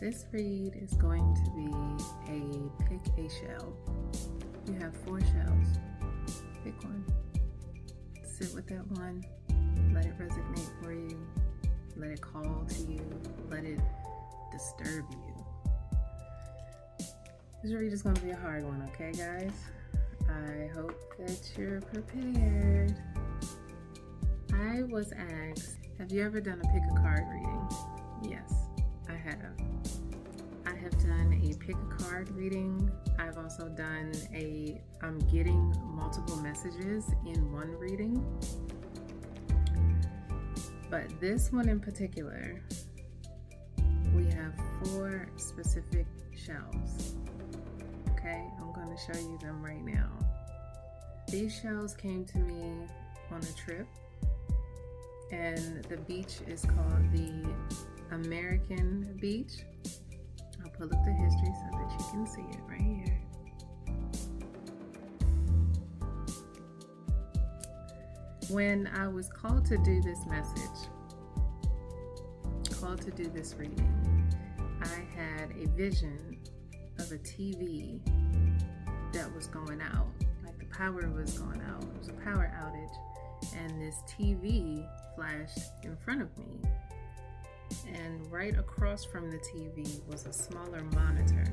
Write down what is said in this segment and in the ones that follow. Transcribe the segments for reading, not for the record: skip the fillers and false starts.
This read is going to be a pick a shell. You have 4 shells. Pick one. Sit with that one. Let it resonate for you. Let it call to you. Let it disturb you. This read is going to be a hard one, okay, guys? I hope that you're prepared. I was asked, have you ever done a pick a card reading? Yes, I have. I have done a pick a card reading. I've also done I'm getting multiple messages in one reading. But this one in particular, we have 4 specific shells. Okay, I'm going to show you them right now. These shells came to me on a trip, and the beach is called the American Beach. I'll pull up the history so that you can see it right here. When I was called to do this message, called to do this reading, I had a vision of a TV that was going out. Like the power was going out. It was a power outage, and this TV flashed in front of me. And right across from the TV was a smaller monitor.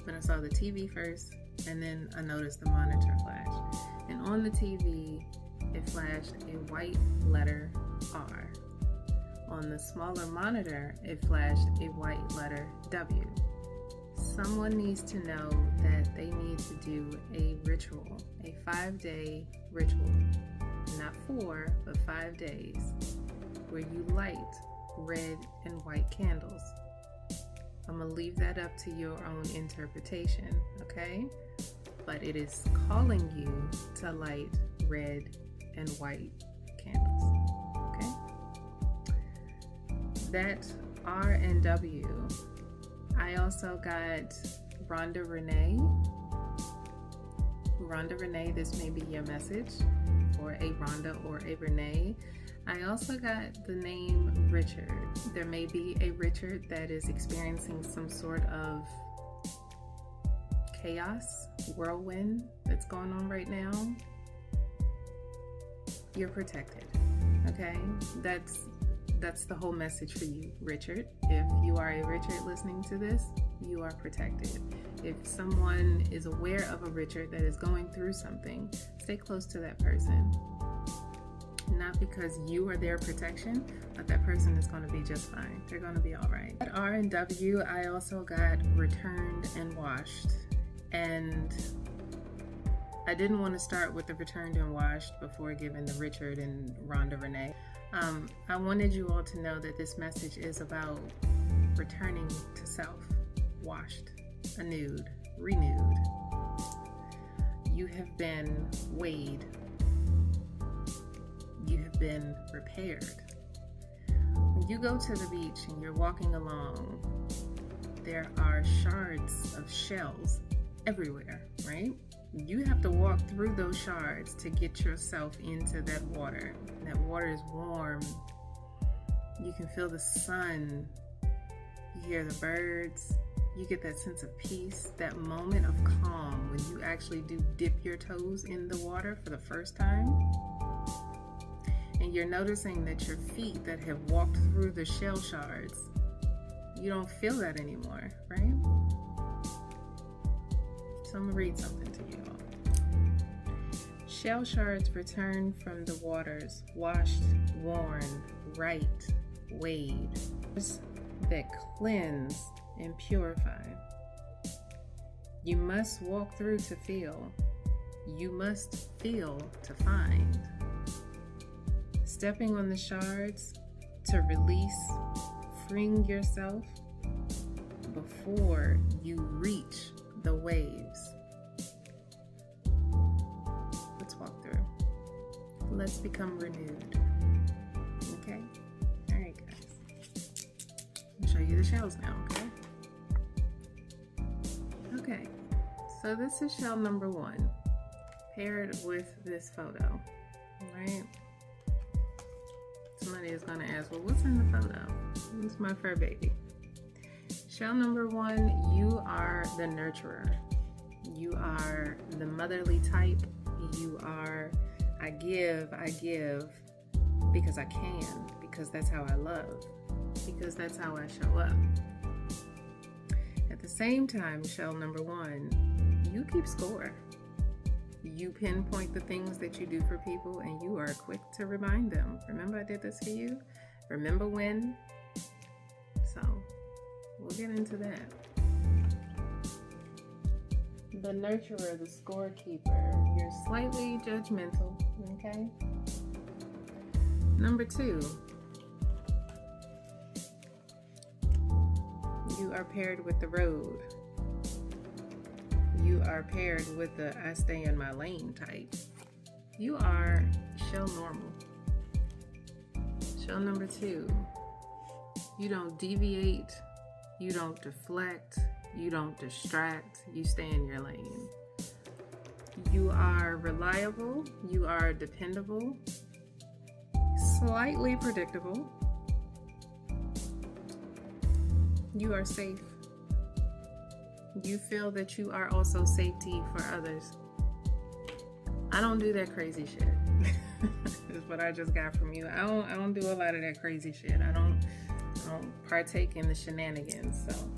But I saw the TV first, and then I noticed the monitor flash. And on the TV, it flashed a white letter R. On the smaller monitor, it flashed a white letter W. Someone needs to know that they need to do a ritual, a 5-day ritual. Not 4, but 5 days, where you light red and white candles. I'm going to leave that up to your own interpretation, okay? But it is calling you to light red and white candles, okay? That R and W, I also got Rhonda Renee. Rhonda Renee, this may be your message, or a Rhonda or a Renee. I also got the name Richard. There may be a Richard that is experiencing some sort of chaos, whirlwind that's going on right now. You're protected, okay? That's the whole message for you, Richard. If you are a Richard listening to this, you are protected. If someone is aware of a Richard that is going through something, stay close to that person. Not because you are their protection, but that person is going to be just fine. They're going to be all right. At R and W, I also got returned and washed. And I didn't want to start with the returned and washed before giving the Richard and Rhonda Renee. I wanted you all to know that this message is about returning to self, washed, renewed. You have been weighed. You have been repaired. When you go to the beach and you're walking along, there are shards of shells everywhere, right? You have to walk through those shards to get yourself into that water. That water is warm. You can feel the sun. You hear the birds. You get that sense of peace, that moment of calm when you actually do dip your toes in the water for the first time. And you're noticing that your feet that have walked through the shell shards, you don't feel that anymore, right? So I'm gonna read something to you all. Shell shards return from the waters, washed, worn, right, weighed, that cleanse and purify. You must walk through to feel. You must feel to find. Stepping on the shards to release, freeing yourself before you reach the waves. Let's walk through. Let's become renewed. Okay? All right, guys. I'll show you the shells now, okay? Okay, so this is shell number 1, paired with this photo, right? Somebody is going to ask, well, what's in the photo? It's my fur baby. Shell number 1, you are the nurturer. You are the motherly type. You are, I give because I can, because that's how I love, because that's how I show up. At the same time, shell number 1, you keep score. You pinpoint the things that you do for people, and you are quick to remind them. Remember I did this for you? Remember when? So we'll get into that. The nurturer, the scorekeeper. You're slightly judgmental, okay? Number 2, you are paired with the road. You are paired with the I stay in my lane type. You are shell normal. Shell number 2, you don't deviate, you don't deflect, you don't distract, you stay in your lane. You are reliable, you are dependable, slightly predictable. You are safe. You feel that you are also safety for others. I don't do that crazy shit. Is what I just got from you. I don't do a lot of that crazy shit. I don't partake in the shenanigans. So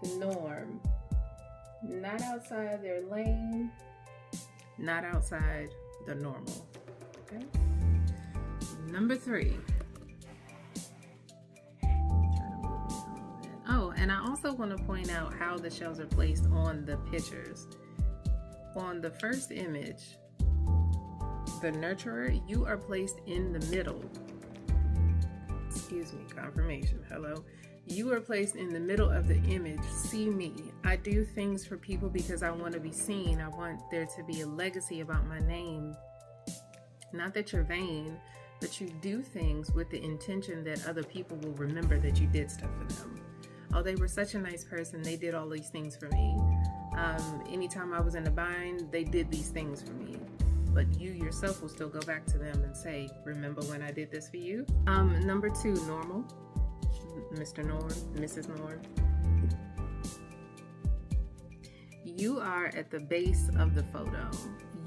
the norm. Not outside their lane, not outside the normal. Okay? Number 3. Oh, and I also want to point out how the shells are placed on the pictures. On the first image, the nurturer, you are placed in the middle. Excuse me, confirmation. Hello. You are placed in the middle of the image. See me. I do things for people because I want to be seen. I want there to be a legacy about my name. Not that you're vain, but you do things with the intention that other people will remember that you did stuff for them. Oh, they were such a nice person. They did all these things for me. Anytime I was in a bind, they did these things for me. But you yourself will still go back to them and say, remember when I did this for you? Number 2, normal. Mr. Norm, Mrs. Norm. You are at the base of the photo.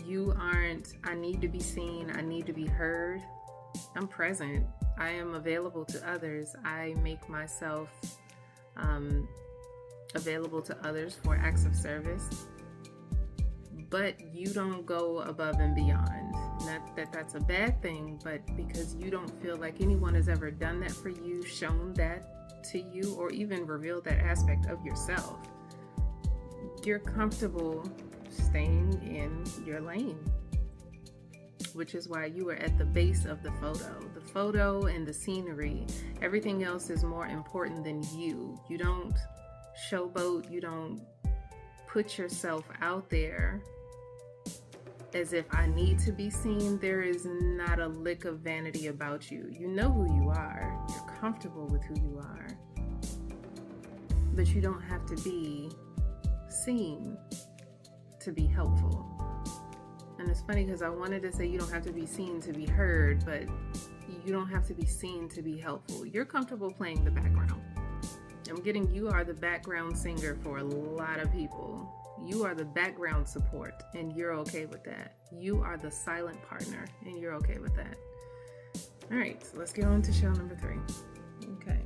You aren't, I need to be seen, I need to be heard. I'm present. I am available to others. I make myself available to others for acts of service. But you don't go above and beyond. Not that that's a bad thing, but because you don't feel like anyone has ever done that for you, shown that to you, or even revealed that aspect of yourself, you're comfortable staying in your lane, which is why you are at the base of the photo. The photo and the scenery, everything else is more important than you. You don't showboat, you don't put yourself out there as if I need to be seen. There is not a lick of vanity about you. You know who you are. You're comfortable with who you are. But you don't have to be seen to be helpful. And it's funny because I wanted to say you don't have to be seen to be heard, but you don't have to be seen to be helpful. You're comfortable playing the background. I'm getting you are the background singer for a lot of people. You are the background support, and you're okay with that. You are the silent partner, and you're okay with that. All right, so let's get on to shell number 3. Okay,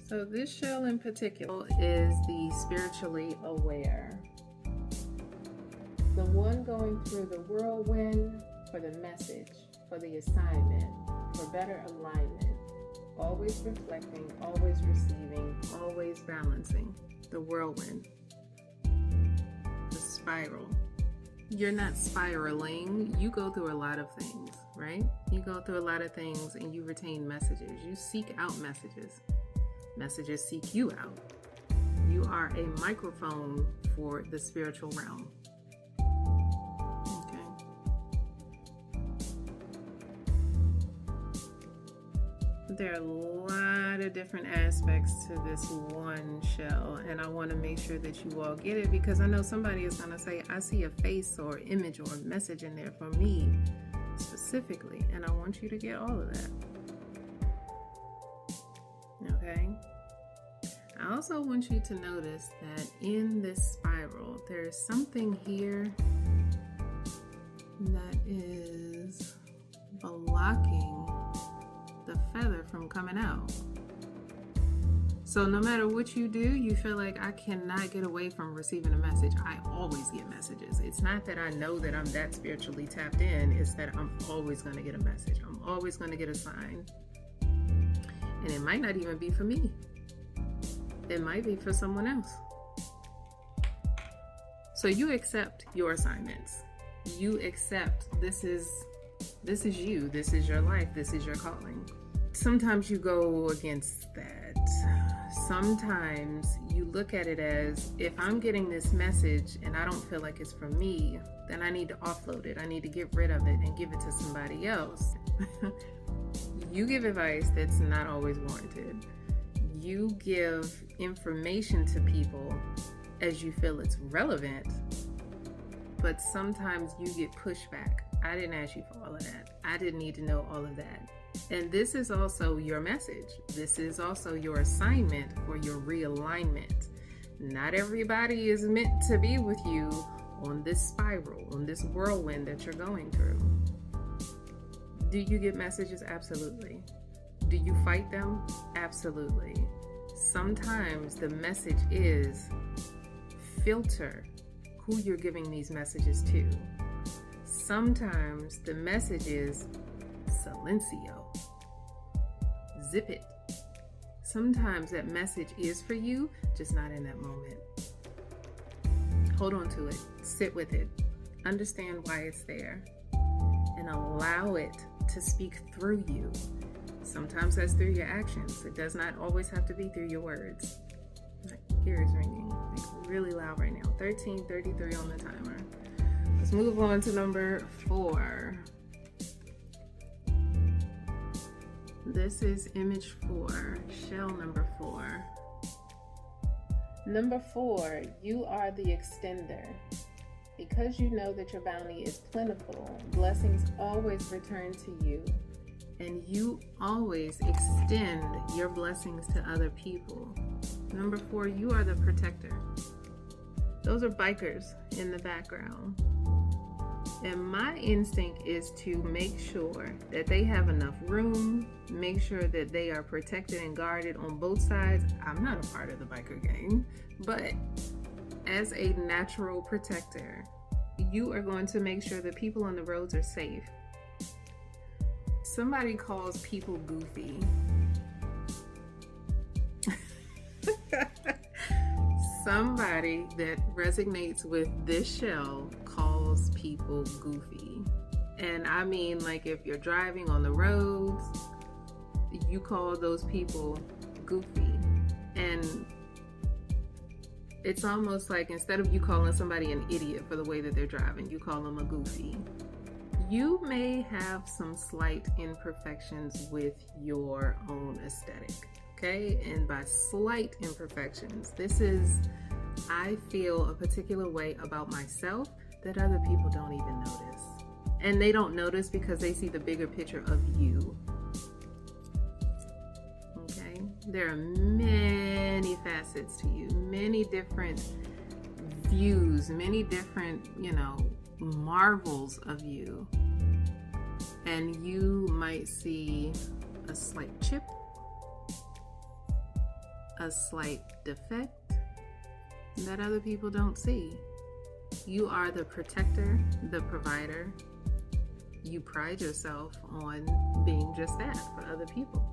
so this shell in particular is the spiritually aware. The one going through the whirlwind for the message, for the assignment, for better alignment, always reflecting, always receiving, always balancing. The whirlwind. The spiral. You're not spiraling. You go through a lot of things, right? You go through a lot of things and you retain messages. You seek out messages. Messages seek you out. You are a microphone for the spiritual realm. There are a lot of different aspects to this one shell, and I want to make sure that you all get it, because I know somebody is going to say, I see a face or image or message in there for me specifically, and I want you to get all of that. Okay? I also want you to notice that in this spiral, there's something here that is blocking the feather from coming out. So no matter what you do, you feel like, I cannot get away from receiving a message. I always get messages. It's not that I know that I'm that spiritually tapped in. It's that I'm always going to get a message. I'm always going to get a sign. And it might not even be for me. It might be for someone else. So you accept your assignments. You accept this is you. This is your life. This is your calling. Sometimes you go against that. Sometimes you look at it as, if I'm getting this message and I don't feel like it's for me, then I need to offload it. I need to get rid of it and give it to somebody else. You give advice that's not always warranted. You give information to people as you feel it's relevant, but sometimes you get pushback. I didn't ask you for all of that. I didn't need to know all of that. And this is also your message. This is also your assignment for your realignment. Not everybody is meant to be with you on this spiral, on this whirlwind that you're going through. Do you get messages? Absolutely. Do you fight them? Absolutely. Sometimes the message is filter who you're giving these messages to. Sometimes the message is silencio. Zip it. Sometimes that message is for you, just not in that moment. Hold on to it. Sit with it. Understand why it's there. And allow it to speak through you. Sometimes that's through your actions. It does not always have to be through your words. My ear is ringing like really loud right now. 13:33 on the timer. Let's move on to number 4. This is image 4, shell number 4. Number 4, you are the extender. Because you know that your bounty is plentiful, blessings always return to you, and you always extend your blessings to other people. Number 4, you are the protector. Those are bikers in the background. And my instinct is to make sure that they have enough room, make sure that they are protected and guarded on both sides. I'm not a part of the biker gang, but as a natural protector, you are going to make sure that people on the roads are safe. Somebody calls people goofy. Somebody that resonates with this shell calls people goofy. And I mean, like, if you're driving on the roads, you call those people goofy. And it's almost like, instead of you calling somebody an idiot for the way that they're driving, you call them a goofy. You may have some slight imperfections with your own aesthetic, okay? And by slight imperfections, this is, I feel a particular way about myself that other people don't even notice. And they don't notice because they see the bigger picture of you. Okay? There are many facets to you, many different views, many different, marvels of you. And you might see a slight chip, a slight defect that other people don't see. You are the protector, the provider. You pride yourself on being just that for other people.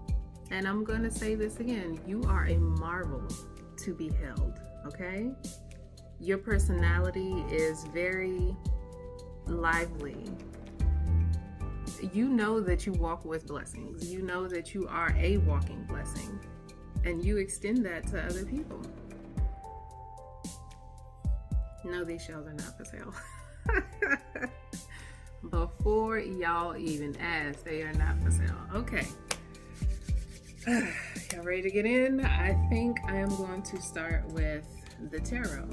And I'm going to say this again, you are a marvel to be held, okay? Your personality is very lively. You know that you walk with blessings. You know that you are a walking blessing. And you extend that to other people. No, these shells are not for sale. Before y'all even ask, they are not for sale. Okay. Y'all ready to get in? I think I am going to start with the tarot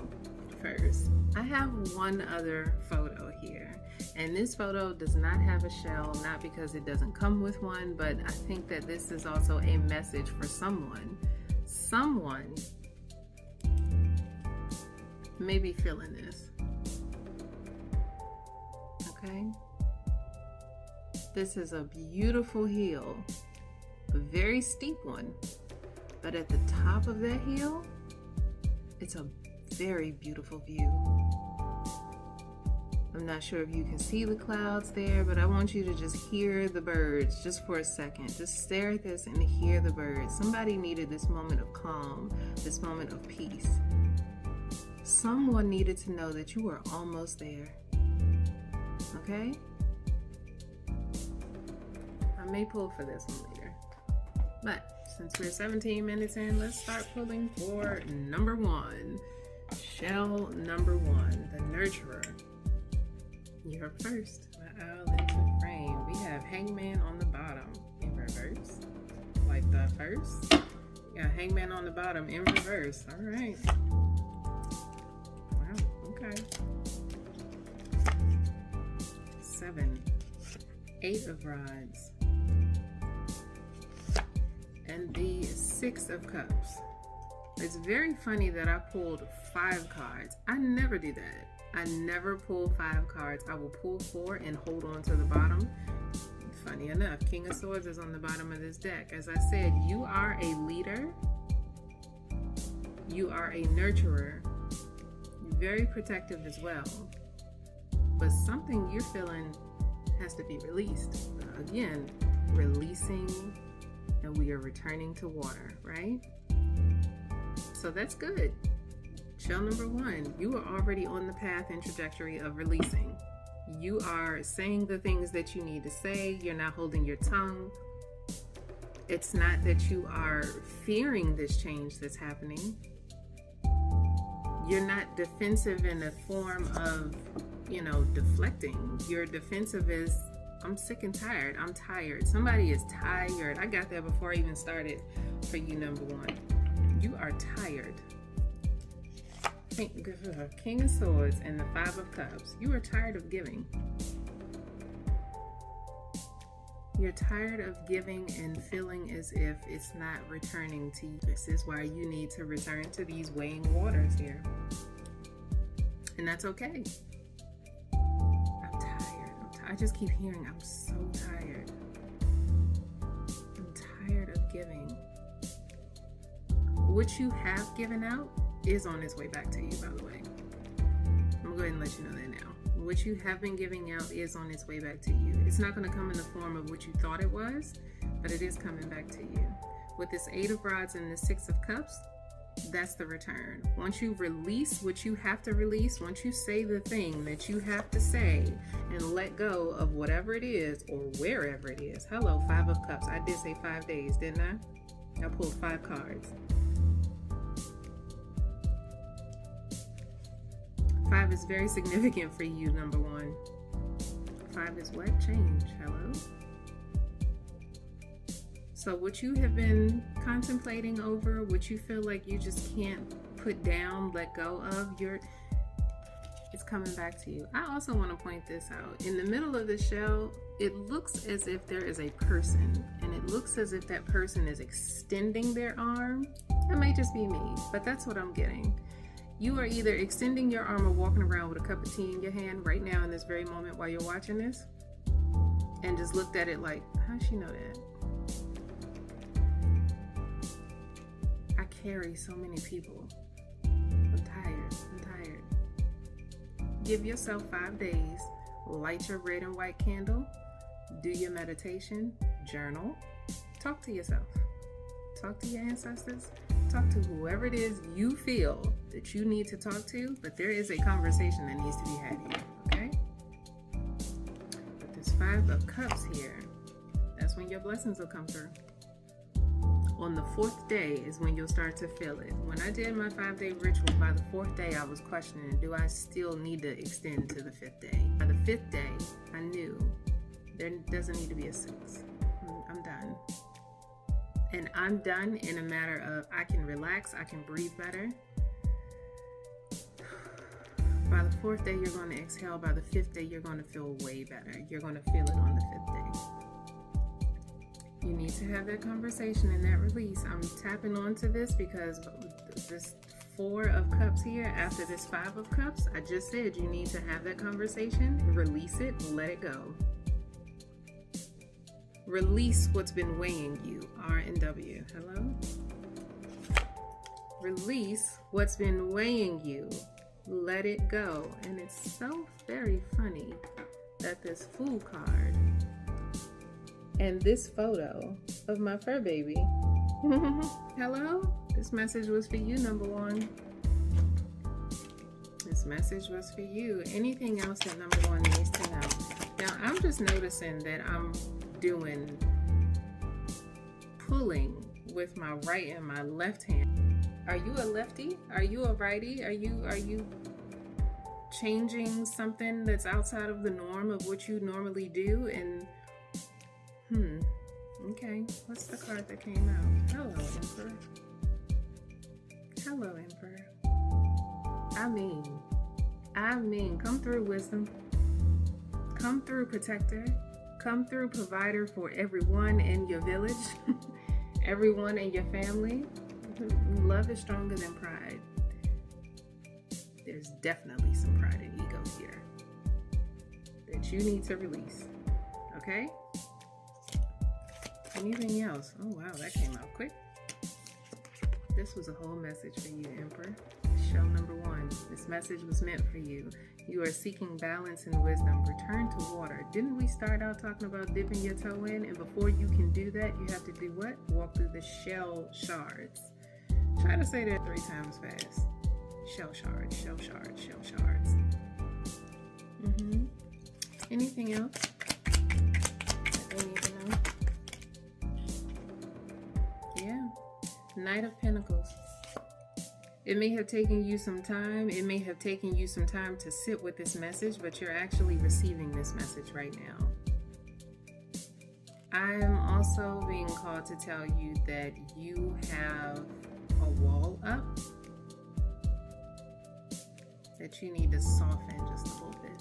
first. I have one other photo here. And this photo does not have a shell, not because it doesn't come with one, but I think that this is also a message for someone. Someone may be feeling this. Okay? This is a beautiful hill, a very steep one. But at the top of that hill, it's a very beautiful view. I'm not sure if you can see the clouds there, but I want you to just hear the birds just for a second. Just stare at this and hear the birds. Somebody needed this moment of calm, this moment of peace. Someone needed to know that you were almost there. Okay? I may pull for this one later. But since we're 17 minutes in, let's start pulling for number one. Shell number one, the nurturer. You're first. Wow, that's a frame. We have Hangman on the bottom in reverse. Like the first. Yeah, Hangman on the bottom in reverse. All right. Wow, okay. 7. 8 of rods. And the 6 of cups. It's very funny that I pulled 5 cards. I never do that. I never pull 5 cards. I will pull 4 and hold on to the bottom. Funny enough, King of Swords is on the bottom of this deck. As I said, you are a leader. You are a nurturer. You're very protective as well. But something you're feeling has to be released. Again, releasing, and we are returning to water, right? So that's good. Shell number one, you are already on the path and trajectory of releasing. You are saying the things that you need to say. You're not holding your tongue. It's not that you are fearing this change that's happening. You're not defensive in the form of, deflecting. Your defensive is, I'm sick and tired. I'm tired. Somebody is tired. I got that before I even started for you, number one. You are tired. King of Swords and the 5 of Cups. You are tired of giving. You're tired of giving and feeling as if it's not returning to you. This is why you need to return to these weighing waters here. And that's okay. I'm tired. I just keep hearing, I'm so tired. I'm tired of giving. What you have given out is on its way back to you, by the way. I'm gonna go ahead and let you know that now. What you have been giving out is on its way back to you. It's not gonna come in the form of what you thought it was, but it is coming back to you. With this 8 of rods and the 6 of cups, that's the return. Once you release what you have to release, once you say the thing that you have to say and let go of whatever it is or wherever it is. Hello, 5 of cups. I did say 5 days, didn't I? I pulled 5 cards. 5 is very significant for you, number one. 5 is what? Change. Hello? So what you have been contemplating over, what you feel like you just can't put down, let go of, it's coming back to you. I also want to point this out. In the middle of the shell, it looks as if there is a person, and it looks as if that person is extending their arm. It may just be me, but that's what I'm getting. You are either extending your arm or walking around with a cup of tea in your hand right now in this very moment while you're watching this, and just looked at it like, how'd she know that? I carry so many people. I'm tired. Give yourself 5 days. Light your red and white candle. Do your meditation. Journal. Talk to yourself. Talk to your ancestors. Talk to whoever it is you feel that you need to talk to, but there is a conversation that needs to be had here, okay? But this 5 of Cups here, that's when your blessings will come through. On the 4th day is when you'll start to feel it. When I did my 5-day ritual, by the 4th day, I was questioning, do I still need to extend to the 5th day? By the 5th day, I knew there doesn't need to be a 6. I'm done. And I'm done in a matter of I can relax, I can breathe better. By the 4th day, you're going to exhale. By the 5th day, you're going to feel way better. You're going to feel it on the 5th day. You need to have that conversation and that release. I'm tapping onto this because this Four of Cups here after this Five of Cups. I just said you need to have that conversation, release it, let it go. Release what's been weighing you, R and W. Hello? Release what's been weighing you, let it go. And it's so very funny that this Fool card and this photo of my fur baby. Hello? This message was for you, number one. This message was for you. Anything else that number one needs to know? Now, I'm just noticing that I'm doing pulling with my right and my left hand. Are you a lefty? Are you a righty? Are you changing something that's outside of the norm of what you normally do? And okay, what's the card that came out? Hello, Emperor. Hello, Emperor. I mean, come through, wisdom. Come through, protector. Come through, provider for everyone in your village, everyone in your family. Love is stronger than pride. There's definitely some pride and ego here that you need to release. Okay? Anything else? Oh wow, that came out quick. This was a whole message for you, Emperor. Show number one. This message was meant for you. You are seeking balance and wisdom. Return to water. Didn't we start out talking about dipping your toe in? And before you can do that, you have to do what? Walk through the shell shards. Try to say that 3 times fast. Shell shards, shell shards, shell shards. Anything else that they need to know? Yeah. Knight of Pentacles. It may have taken you some time. It may have taken you some time to sit with this message, but you're actually receiving this message right now. I am also being called to tell you that you have a wall up that you need to soften just a little bit.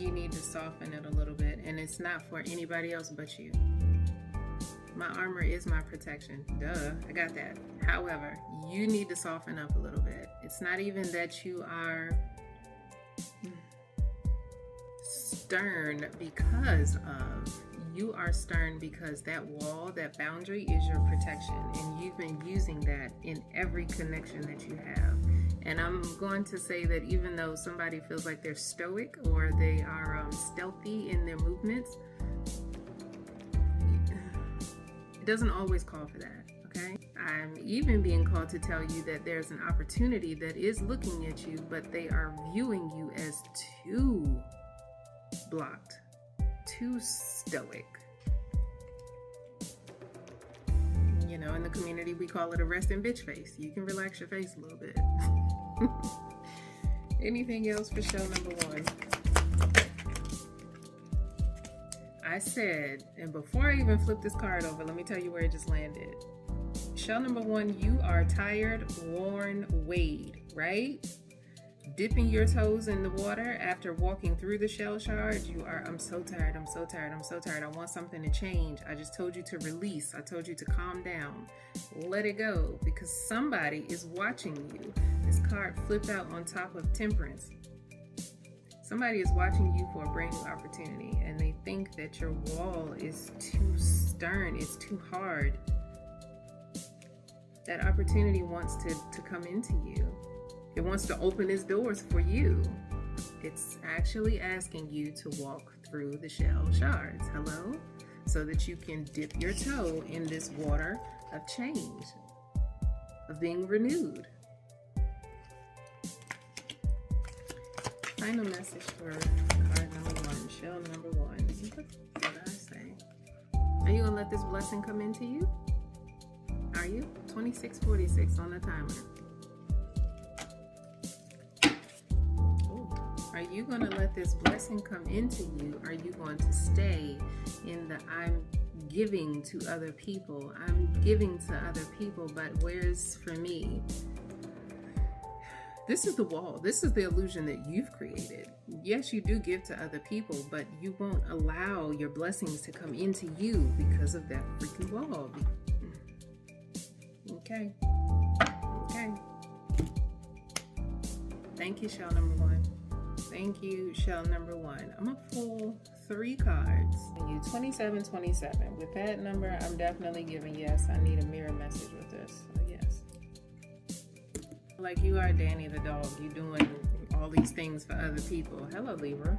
You need to soften it a little bit, and it's not for anybody else but you. My armor is my protection. Duh, I got that. However, you need to soften up a little bit. It's not even that you are stern because of. You are stern because that wall, that boundary is your protection. And you've been using that in every connection that you have. And I'm going to say that even though somebody feels like they're stoic or they are stealthy in their movements, it doesn't always call for that, okay? I'm even being called to tell you that there's an opportunity that is looking at you, but they are viewing you as too blocked, too stoic. You know, in the community, we call it a resting bitch face. You can relax your face a little bit. Anything else for show number one? I said, and before I even flip this card over, let me tell you where it just landed. Show number one, you are tired, worn, weighed, right? Dipping your toes in the water after walking through the shell shards. You are, I'm so tired, I'm so tired, I'm so tired. I want something to change. I just told you to release. I told you to calm down. Let it go, because somebody is watching you. This card flipped out on top of Temperance. Somebody is watching you for a brand new opportunity, and they think that your wall is too stern, it's too hard. That opportunity wants to come into you. It wants to open its doors for you. It's actually asking you to walk through the shell shards, hello? So that you can dip your toe in this water of change, of being renewed. Final message for card number one, shell number one. What did I say? Are you going to let this blessing come into you? Are you? 26:46 on the timer. Ooh. Are you going to let this blessing come into you? Are you going to stay in the I'm giving to other people? I'm giving to other people, but where's for me? This is the wall. This is the illusion that you've created. Yes, you do give to other people, but you won't allow your blessings to come into you because of that freaking wall. Okay. Okay. Thank you, shell number one. Thank you, shell number one. I'm gonna pull 3 cards. You 2727. With that number, I'm definitely giving yes. I need a mirror message with this. So yes. Like you are Danny the dog. You doing all these things for other people. Hello, Libra.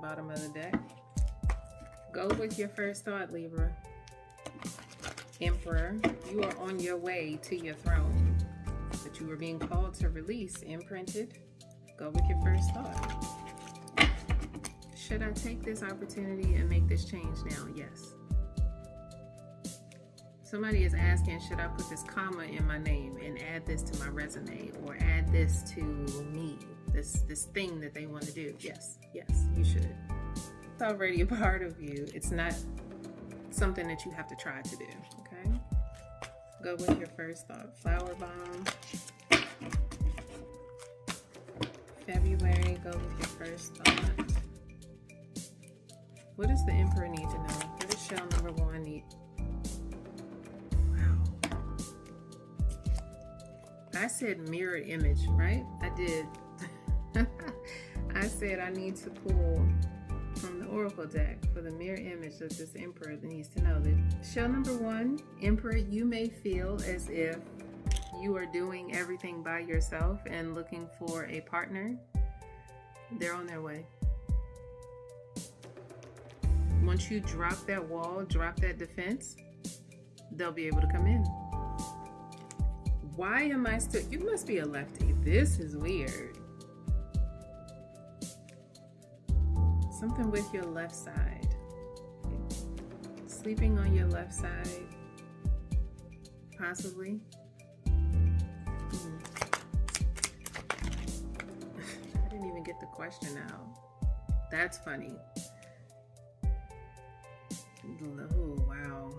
Bottom of the deck. Go with your first thought, Libra. Emperor, you are on your way to your throne, but you are being called to release. Imprinted. Go with your first thought. Should I take this opportunity and make this change now? Yes. Somebody is asking, should I put this comma in my name and add this to my resume, or add this to me, this thing that they want to do? Yes, yes, you should. It's already a part of you. It's not something that you have to try to do, okay? Go with your first thought. Flower bomb. February, go with your first thought. What does the Emperor need to know? What does shell number one need? Wow. I said mirror image, right? I did. I said I need to pull from the Oracle deck for the mirror image of this Emperor that needs to know that shell number one, Emperor, you may feel as if you are doing everything by yourself and looking for a partner. They're on their way. Once you drop that wall, drop that defense, they'll be able to come in. Why am I still? You must be a lefty. This is weird. Something with your left side. Sleeping on your left side, possibly. I didn't even get the question out. That's funny. Oh, wow.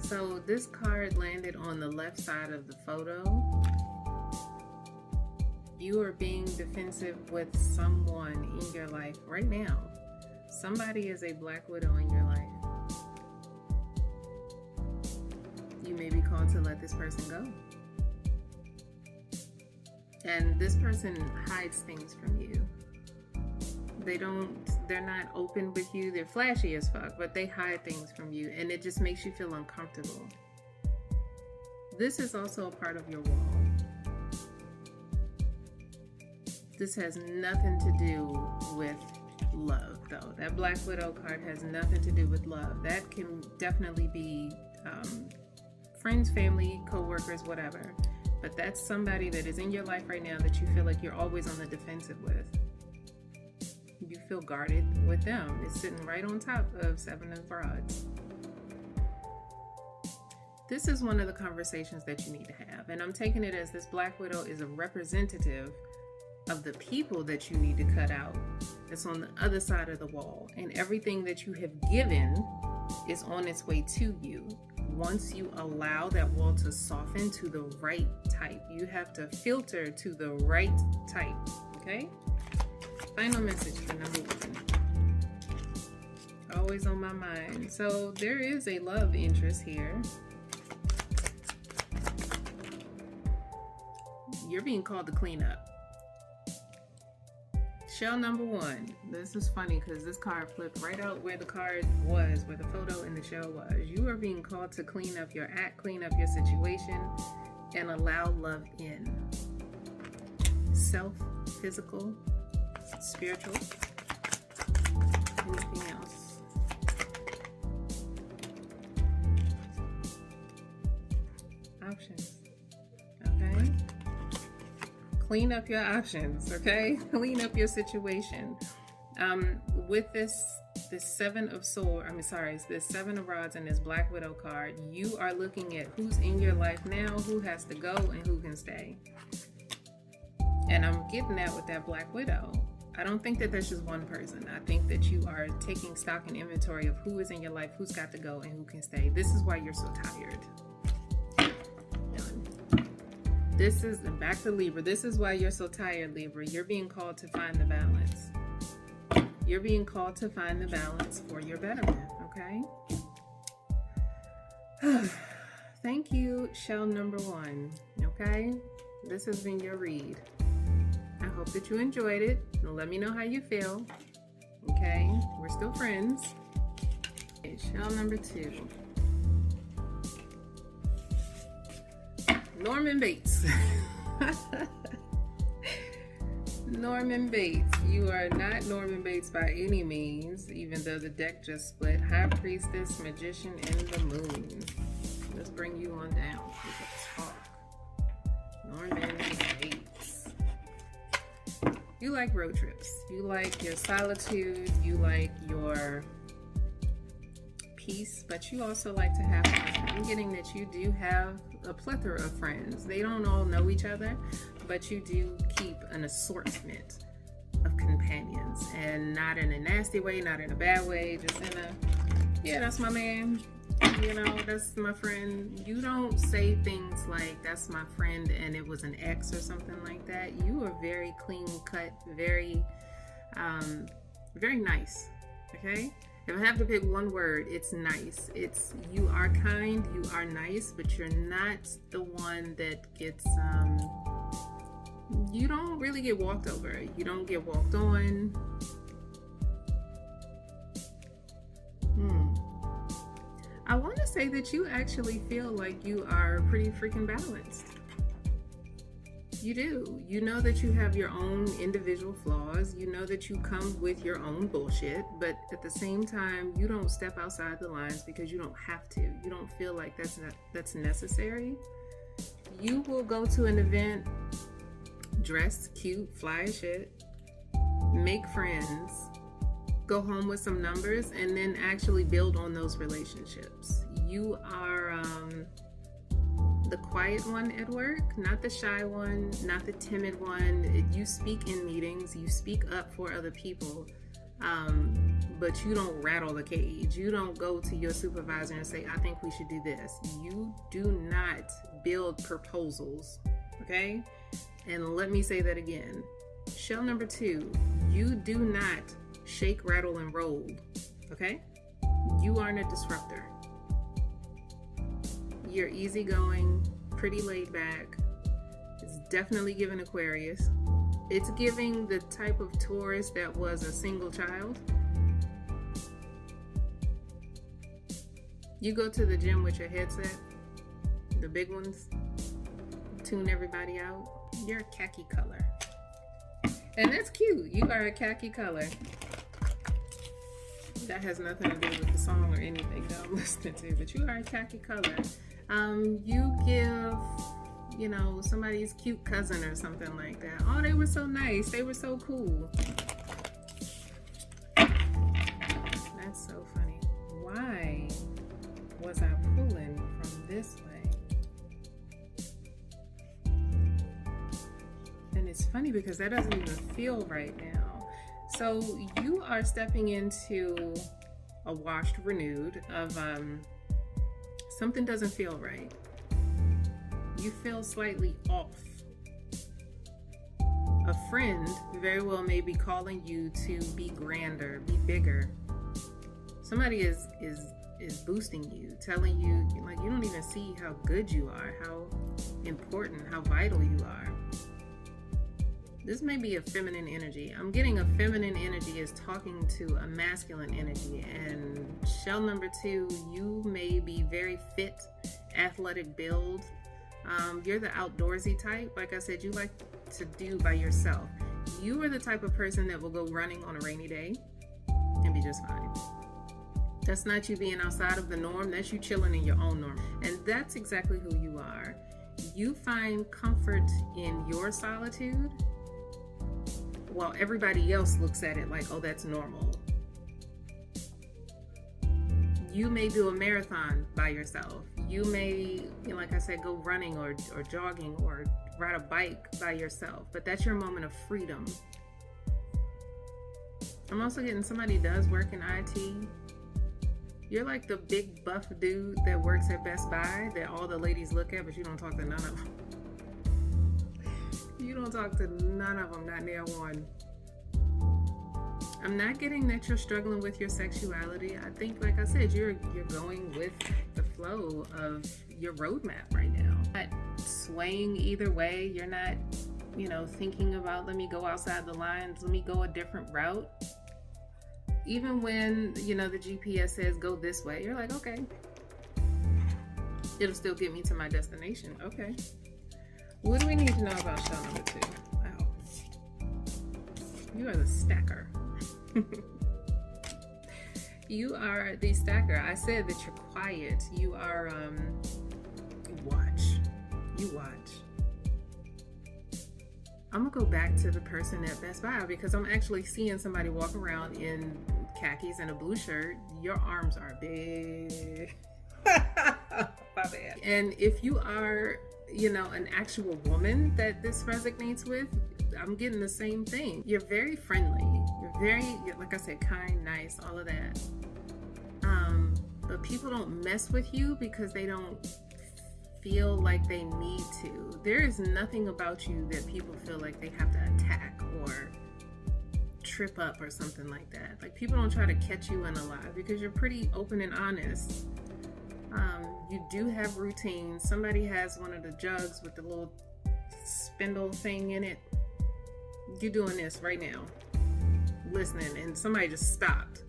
So this card landed on the left side of the photo. You are being defensive with someone in your life right now. Somebody is a Black Widow in your life. You may be called to let this person go. And this person hides things from you. They're not open with you. They're flashy as fuck, but they hide things from you, and it just makes you feel uncomfortable. This is also a part of your wall. This has nothing to do with love, though. That Black Widow card has nothing to do with love. That can definitely be friends, family, co-workers, whatever. But that's somebody that is in your life right now that you feel like you're always on the defensive with. You feel guarded with them. It's sitting right on top of Seven of Rods. This is one of the conversations that you need to have. And I'm taking it as this Black Widow is a representative of the people that you need to cut out. It's on the other side of the wall. And everything that you have given is on its way to you. Once you allow that wall to soften to the right type, you have to filter to the right type, okay? Final message for number one. Always on my mind. So there is a love interest here. You're being called to clean up. Shell number one. This is funny because this card flipped right out where the card was, where the photo in the shell was. You are being called to clean up your act, clean up your situation, and allow love in. Self, physical, spiritual, anything else. Options. Okay. Clean up your options, okay? Clean up your situation. With this Seven of Swords, this Seven of Rods and this Black Widow card, you are looking at who's in your life now, who has to go, and who can stay. And I'm getting that with that Black Widow. I don't think that there's just one person. I think that you are taking stock and inventory of who is in your life, who's got to go, and who can stay. This is why you're so tired. This is, back to Libra, this is why you're so tired, Libra. You're being called to find the balance. You're being called to find the balance for your betterment, okay? thank you, shell number 1. Okay, this has been your read. I hope that you enjoyed it. Let me know how you feel. Okay, we're still friends. Okay, shell number 2. Norman Bates. Norman Bates. You are not Norman Bates by any means, even though the deck just split. High Priestess, Magician, and the Moon. Let's bring you on down. We can talk. Norman Bates. You like road trips. You like your solitude. You like your peace, but you also like to have fun. I'm getting that you do have a plethora of friends. They don't all know each other, but you do keep an assortment of companions, and not in a nasty way, not in a bad way, just in a, yeah, that's my man, you know, that's my friend. You don't say things like, that's my friend and it was an ex or something like that. You are very clean cut, very nice. Okay, if I have to pick one word, it's nice. It's, you are kind, you are nice, but you're not the one that gets you don't really get walked over. You don't get walked on. I want to say that you actually feel like you are pretty freaking balanced. You do. You know that you have your own individual flaws. You know that you come with your own bullshit, but at the same time, you don't step outside the lines because you don't have to. You don't feel like that's necessary. You will go to an event dressed cute, fly as shit, make friends, go home with some numbers, and then actually build on those relationships. You are the quiet one at work, not the shy one, not the timid one. You speak in meetings, you speak up for other people, but you don't rattle the cage. You don't go to your supervisor and say, I think we should do this. You do not build proposals, okay? And let me say that again. Shell number 2, you do not shake, rattle, and roll, okay? You aren't a disruptor. You're easygoing, pretty laid back. It's definitely giving Aquarius. It's giving the type of Taurus that was a single child. You go to the gym with your headset, the big ones, tune everybody out. You're a khaki color. And that's cute. You are a khaki color. That has nothing to do with the song or anything that I'm listening to, but you are a khaki color. You give, you know, somebody's cute cousin or something like that. Oh, they were so nice. They were so cool. That's so funny. Why was I pulling from this way? And it's funny because that doesn't even feel right now. So you are stepping into a washed, renewed of something doesn't feel right. You feel slightly off. A friend very well may be calling you to be grander, be bigger. Somebody is boosting you, telling you, like, you don't even see how good you are, how important, how vital you are. This may be a feminine energy. I'm getting a feminine energy is talking to a masculine energy. And shell number 2, you may be very fit, athletic build. You're the outdoorsy type. Like I said, you like to do by yourself. You are the type of person that will go running on a rainy day and be just fine. That's not you being outside of the norm. That's you chilling in your own norm. And that's exactly who you are. You find comfort in your solitude, while everybody else looks at it like, oh, that's normal. You may do a marathon by yourself. You may, like I said, go running or jogging or ride a bike by yourself, but that's your moment of freedom. I'm also getting somebody does work in IT. You're like the big buff dude that works at Best Buy that all the ladies look at, but you don't talk to none of them. You don't talk to none of them, not near one. I'm not getting that you're struggling with your sexuality. I think, like I said, you're going with the flow of your roadmap right now. Not swaying either way. You're not, thinking about, let me go outside the lines, let me go a different route. Even when, the GPS says go this way, you're like, okay, it'll still get me to my destination. Okay. What do we need to know about show number 2? Wow. You are the stacker. You are the stacker. I said that you're quiet. You are, you watch. I'm gonna go back to the person at Best Buy because I'm actually seeing somebody walk around in khakis and a blue shirt. Your arms are big. My bad. And if you are, an actual woman that this resonates with, I'm getting the same thing. You're very friendly. You're very, like I said, kind, nice, all of that. But people don't mess with you because they don't feel like they need to. There is nothing about you that people feel like they have to attack or trip up or something like that. Like, people don't try to catch you in a lie because you're pretty open and honest. You do have routines. Somebody has one of the jugs with the little spindle thing in it. You're doing this right now, listening, and somebody just stopped.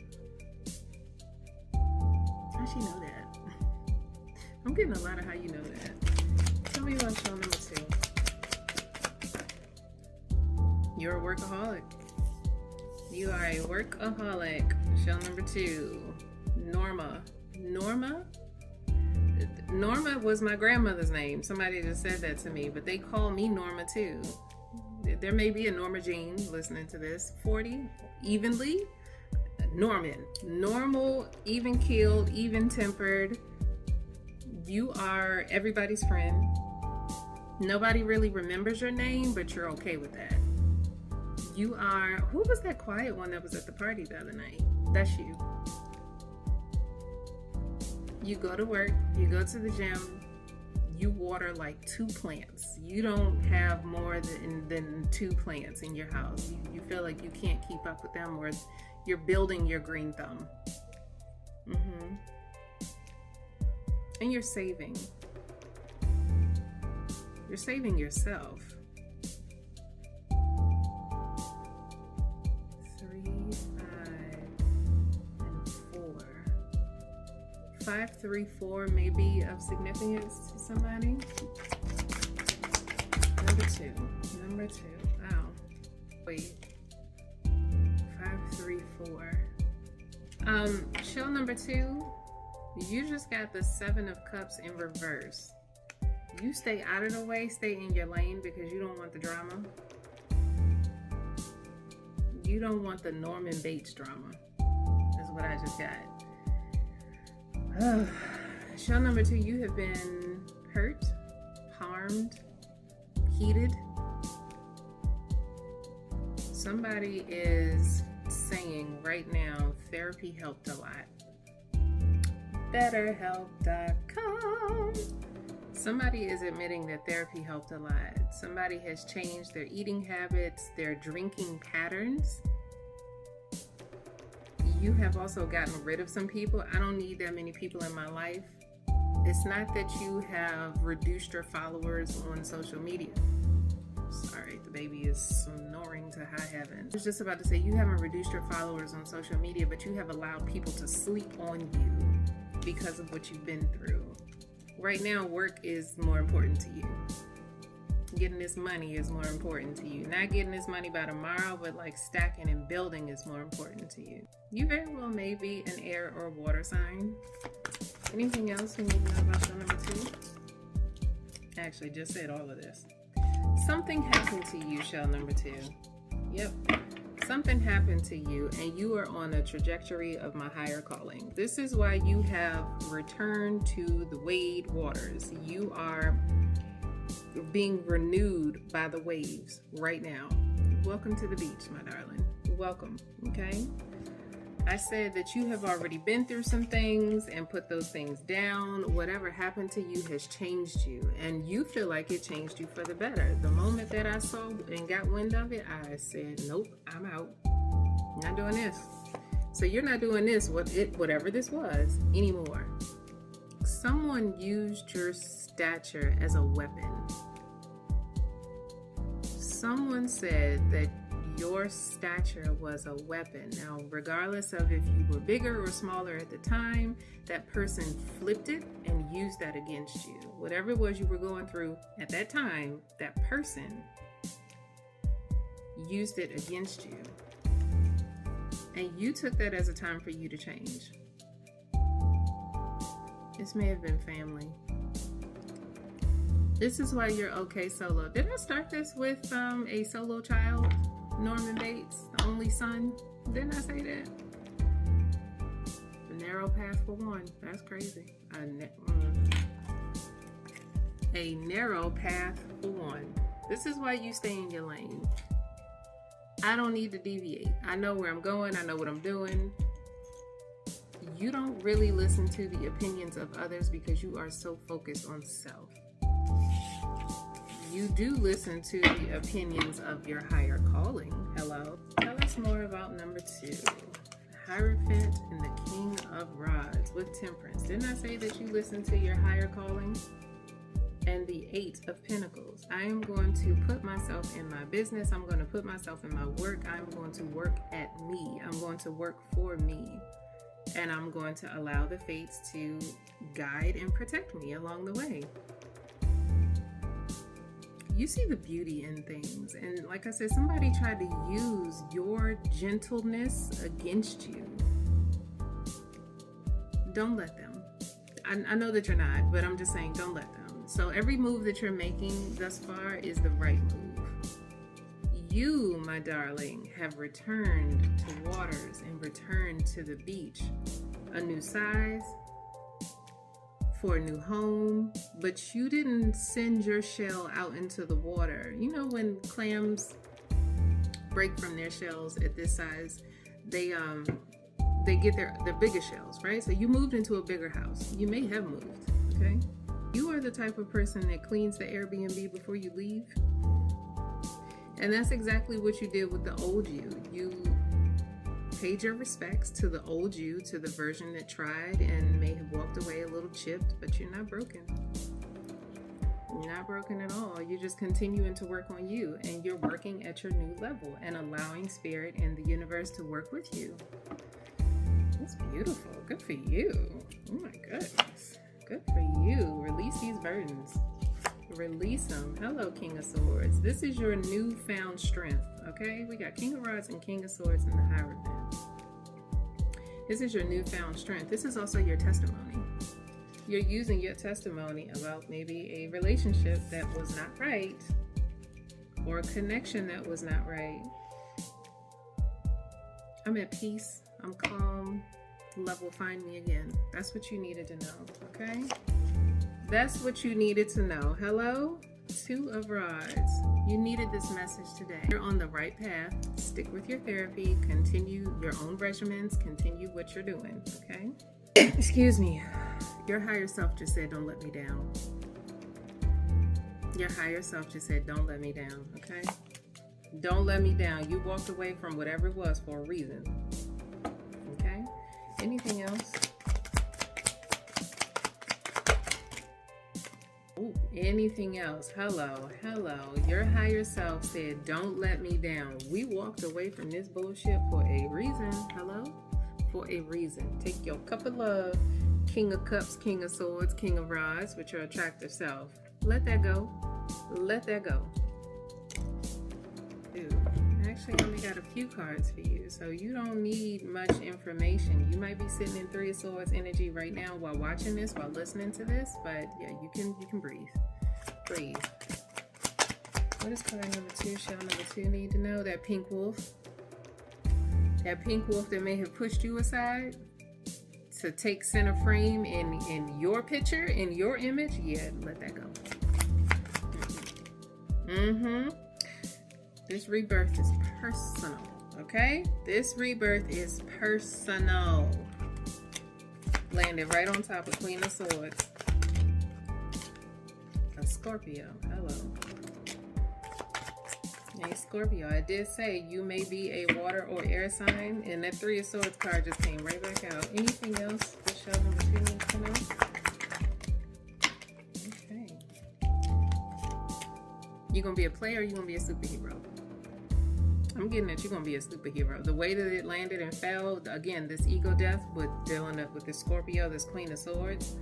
How'd she know that? I'm getting a lot of how you know that. Tell me about show number 2. You're a workaholic. You are a workaholic. Show number 2. Norma. Norma was my grandmother's name. Somebody just said that to me, but they call me Norma too. There may be a Norma Jean listening to this. 40, evenly. Norman. Normal, even-keeled, even-tempered. You are everybody's friend. Nobody really remembers your name, but you're okay with that. You are, who was that quiet one that was at the party the other night? That's you. You go to work, you go to the gym, you water like 2 plants. You don't have more than 2 plants in your house. You feel like you can't keep up with them, or you're building your green thumb. And you're saving. You're saving yourself. 3, 5, and 4. 5, 3, 4 may be of significance to somebody. Number 2. Wow. Wait. 5, 3, 4. Show number 2. You just got the 7 of Cups in reverse. You stay out of the way, stay in your lane because you don't want the drama. You don't want the Norman Bates drama. That's what I just got. Show number 2, you have been hurt, harmed, heated. Somebody is saying right now, therapy helped a lot. BetterHelp.com. Somebody is admitting that therapy helped a lot. Somebody has changed their eating habits, their drinking patterns. You have also gotten rid of some people. I don't need that many people in my life. It's not that you have reduced your followers on social media. Sorry, the baby is snoring to high heaven. I was just about to say, you haven't reduced your followers on social media, but you have allowed people to sleep on you because of what you've been through. Right now, work is more important to you. Getting this money is more important to you. Not getting this money by tomorrow, but like stacking and building is more important to you. You very well may be an air or water sign. Anything else we need to know about show number 2? I actually just said all of this. Something happened to you, show number 2. Yep. Something happened to you and you are on a trajectory of my higher calling. This is why you have returned to the wade waters. You are being renewed by the waves right now. Welcome to the beach, my darling. Welcome, okay? I said that you have already been through some things and put those things down. Whatever happened to you has changed you, and you feel like it changed you for the better. The moment that I saw and got wind of it, I said, nope, I'm out. Not doing this. So you're not doing this, whatever this was, anymore. Someone used your stature as a weapon. Someone said that your stature was a weapon. Now, regardless of if you were bigger or smaller at the time, that person flipped it and used that against you. Whatever it was you were going through at that time, that person used it against you. And you took that as a time for you to change. This may have been family. This is why you're okay solo. Did I start this with a solo child? Norman Bates, the only son. Didn't I say that? The narrow path for one. That's crazy. A narrow path for one. This is why you stay in your lane. I don't need to deviate. I know where I'm going. I know what I'm doing. You don't really listen to the opinions of others because you are so focused on self. You do listen to the opinions of your higher calling. Hello. Tell us more about number 2. Hierophant and the King of Rods with Temperance. Didn't I say that you listen to your higher calling? And the 8 of Pentacles. I am going to put myself in my business. I'm going to put myself in my work. I'm going to work at me. I'm going to work for me. And I'm going to allow the fates to guide and protect me along the way. You see the beauty in things. And like I said, somebody tried to use your gentleness against you. Don't let them. I know that you're not, but I'm just saying don't let them. So every move that you're making thus far is the right move. You, my darling, have returned to waters and returned to the beach. A new size, for a new home, but you didn't send your shell out into the water. You know when clams break from their shells at this size, they get their bigger shells, right? So you moved into a bigger house. You may have moved, okay? You are the type of person that cleans the Airbnb before you leave. And that's exactly what you did with the old you. You paid your respects to the old you, to the version that tried and may have walked away a little chipped, but you're not broken. You're not broken at all. You're just continuing to work on you, and you're working at your new level and allowing spirit and the universe to work with you. That's beautiful. Good for you. Oh my goodness. Good for you. Release these burdens. Release them. Hello, King of Swords. This is your newfound strength, okay? We got King of Rods and King of Swords in the Hierophant. This is your newfound strength. This is also your testimony. You're using your testimony about maybe a relationship that was not right or a connection that was not right. I'm at peace. I'm calm. Love will find me again. That's what you needed to know, okay? That's what you needed to know. Hello? 2 of Rods. You needed this message today. You're on the right path. Stick with your therapy. Continue your own regimens. Continue what you're doing, okay? Excuse me. Your higher self just said, don't let me down. Your higher self just said, don't let me down, okay? Don't let me down. You walked away from whatever it was for a reason, okay? Anything else? Ooh, anything else? Hello. Your higher self said, don't let me down. We walked away from this bullshit for a reason. Hello? For a reason. Take your cup of love, King of Cups, King of Swords, King of Rods, with your attractive self. Let that go. Let that go. Dude, I actually only got a few cards for you, so you don't need much information. You might be sitting in 3 of Swords energy right now while watching this, while listening to this, but yeah, you can breathe. Breathe. What is card number 2? Shall number 2 need to know? That pink wolf. That pink wolf that may have pushed you aside to take center frame in your picture, in your image. Yeah, let that go. This rebirth is personal, okay? This rebirth is personal. Landed right on top of Queen of Swords. A Scorpio, hello. Hey, Scorpio, I did say you may be a water or air sign, and that 3 of Swords card just came right back out. Anything else that show number 2 needs to know? You gonna be a player or you gonna be a superhero? I'm getting that you're gonna be a superhero. The way that it landed and fell, again, this ego death with dealing up with this Scorpio, this Queen of Swords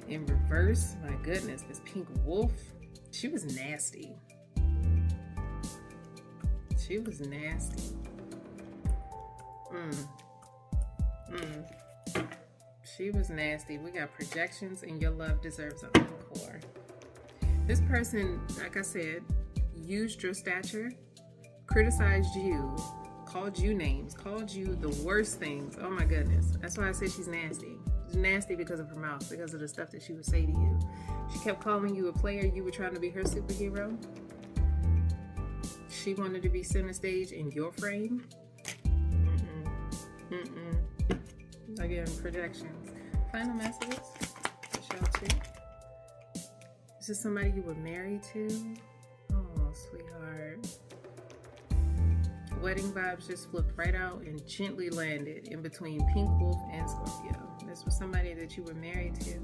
in reverse. My goodness, this pink wolf. She was nasty. She was nasty. She was nasty. We got projections, and your love deserves an encore. This person, like I said, used your stature, criticized you, called you names, called you the worst things. Oh my goodness. That's why I said she's nasty. She's nasty because of her mouth, because of the stuff that she would say to you. She kept calling you a player. You were trying to be her superhero. She wanted to be center stage in your frame. Again, projections. Final messages for y'all too. Is this somebody you were married to? Oh, sweetheart. Wedding vibes just flipped right out and gently landed in between Pink Wolf and Scorpio. This was somebody that you were married to.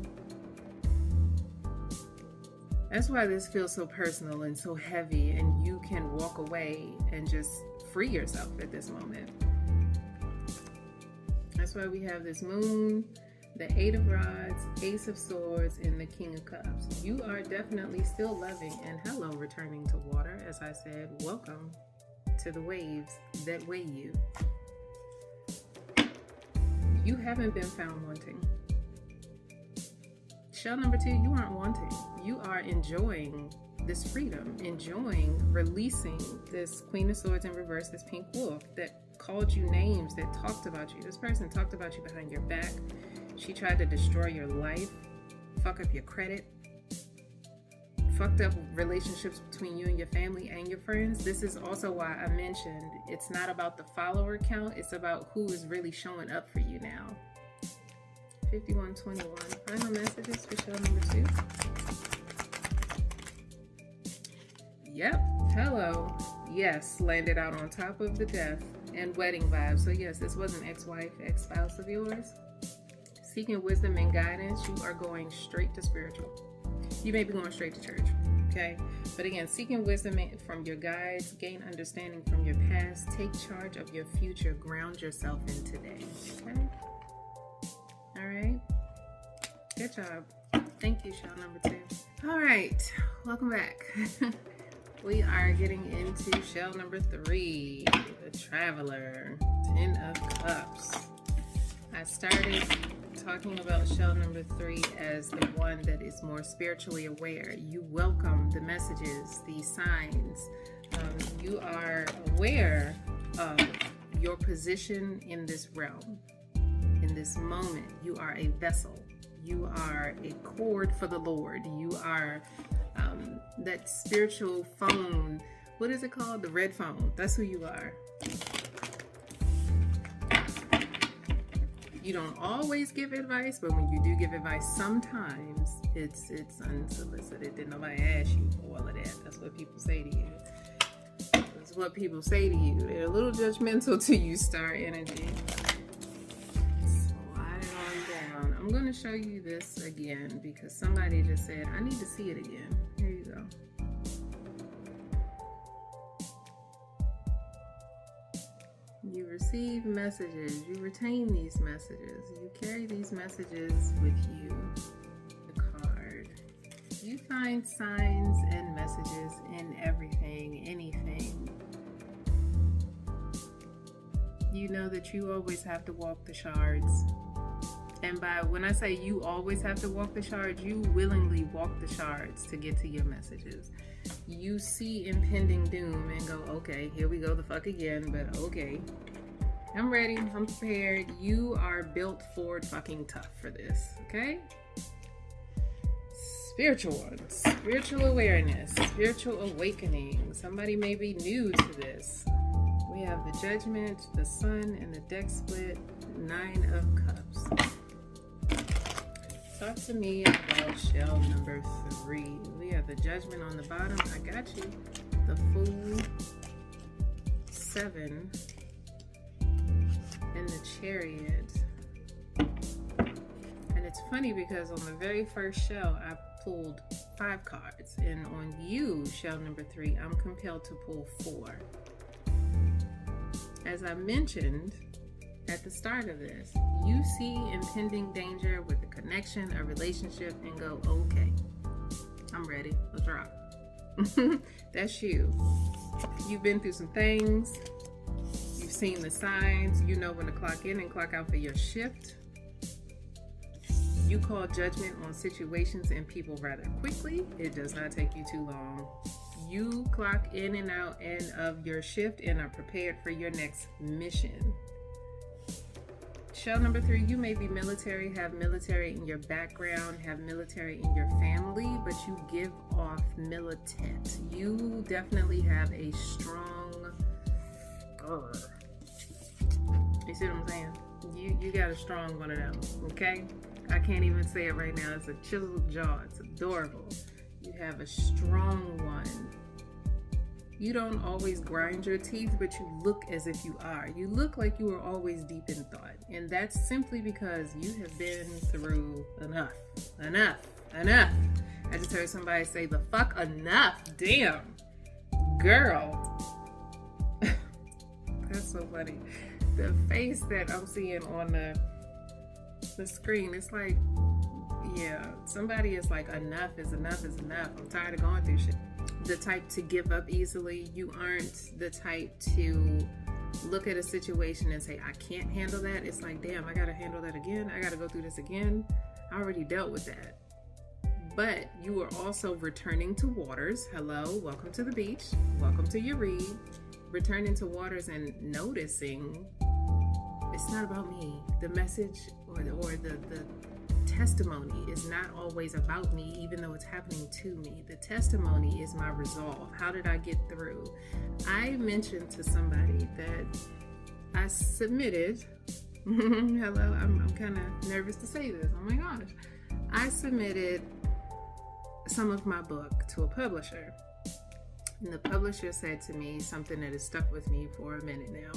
That's why this feels so personal and so heavy, and you can walk away and just free yourself at this moment. That's why we have this moon, the 8 of rods, Ace of swords, and the King of cups. You are definitely still loving, and hello, returning to water. As I said, welcome to the waves that weigh you. You haven't been found wanting. Shell number 2, you aren't wanting. You are enjoying this freedom, enjoying releasing this Queen of Swords in reverse, this pink wolf that called you names, that talked about you. This person talked about you behind your back. She tried to destroy your life, fuck up your credit, fucked up relationships between you and your family and your friends. This is also why I mentioned it's not about the follower count, it's about who is really showing up for you now. 5121. Final messages for show number 2. Yep. Hello. Yes. Landed out on top of the death and wedding vibes. So yes, this was an ex-wife, ex-spouse of yours. Seeking wisdom and guidance. You are going straight to spiritual. You may be going straight to church. Okay. But again, seeking wisdom from your guides, gain understanding from your past, take charge of your future, ground yourself in today. Okay. All right. Good job. Thank you, show number 2. All right. Welcome back. We are getting into shell number 3, the Traveler, 10 of Cups. I started talking about shell number 3 as the one that is more spiritually aware. You welcome the messages, the signs. You are aware of your position in this realm. In this moment, you are a vessel. You are a cord for the Lord. You are that spiritual phone. What is it called? The red phone. That's who you are. You don't always give advice, but when you do give advice, sometimes it's unsolicited. Did nobody ask you for all of that? That's what people say to you. That's what people say to you. They're a little judgmental to you, star energy. Slide it on down. I'm going to show you this again because somebody just said, I need to see it again. Here you go. You receive messages. You retain these messages. You carry these messages with you. The card. You find signs and messages in everything, anything. You know that you always have to walk the shards. And when I say you always have to walk the shards, you willingly walk the shards to get to your messages. You see impending doom and go, okay, here we go the fuck again, but okay. I'm ready, I'm prepared. You are built Ford fucking tough for this, okay? Spiritual ones, spiritual awareness, spiritual awakening. Somebody may be new to this. We have the Judgment, the Sun, and the deck split, 9 of Cups. Talk to me about shell number 3. We have the Judgment on the bottom. I got you. The Fool, 7, and the Chariot. And it's funny because on the very first shell, I pulled 5 cards. And on you, shell number 3, I'm compelled to pull 4. As I mentioned at the start of this, you see impending danger with a connection, a relationship, and go, okay, I'm ready, let's rock. That's you. You've been through some things. You've seen the signs. You know when to clock in and clock out for your shift. You call judgment on situations and people rather quickly. It does not take you too long. You clock in and out and of your shift and are prepared for your next mission. Shell number 3, you may be military, have military in your background, have military in your family, but you give off militant. You definitely have a strong, you see what I'm saying? You got a strong one of them, okay? I can't even say it right now. It's a chiseled jaw. It's adorable. You have a strong one. You don't always grind your teeth, but you look as if you are. You look like you are always deep in thought. And that's simply because you have been through enough. Enough. Enough. I just heard somebody say the fuck enough. Damn. Girl. That's so funny. The face that I'm seeing on the screen, it's like, yeah, somebody is like, enough is enough is enough. I'm tired of going through shit. The type to give up easily. You aren't the type to look at a situation and say, I can't handle that. It's like, damn, I gotta handle that again. I gotta go through this again. I already dealt with that. But you are also returning to waters. Hello, welcome to the beach. Welcome to your read. Returning to waters and noticing it's not about me. The message or the testimony is not always about me, even though it's happening to me. The testimony is my resolve. How did I get through? I mentioned to somebody that I submitted, hello, I'm kind of nervous to say this, oh my gosh. I submitted some of my book to a publisher. And the publisher said to me something that has stuck with me for a minute now.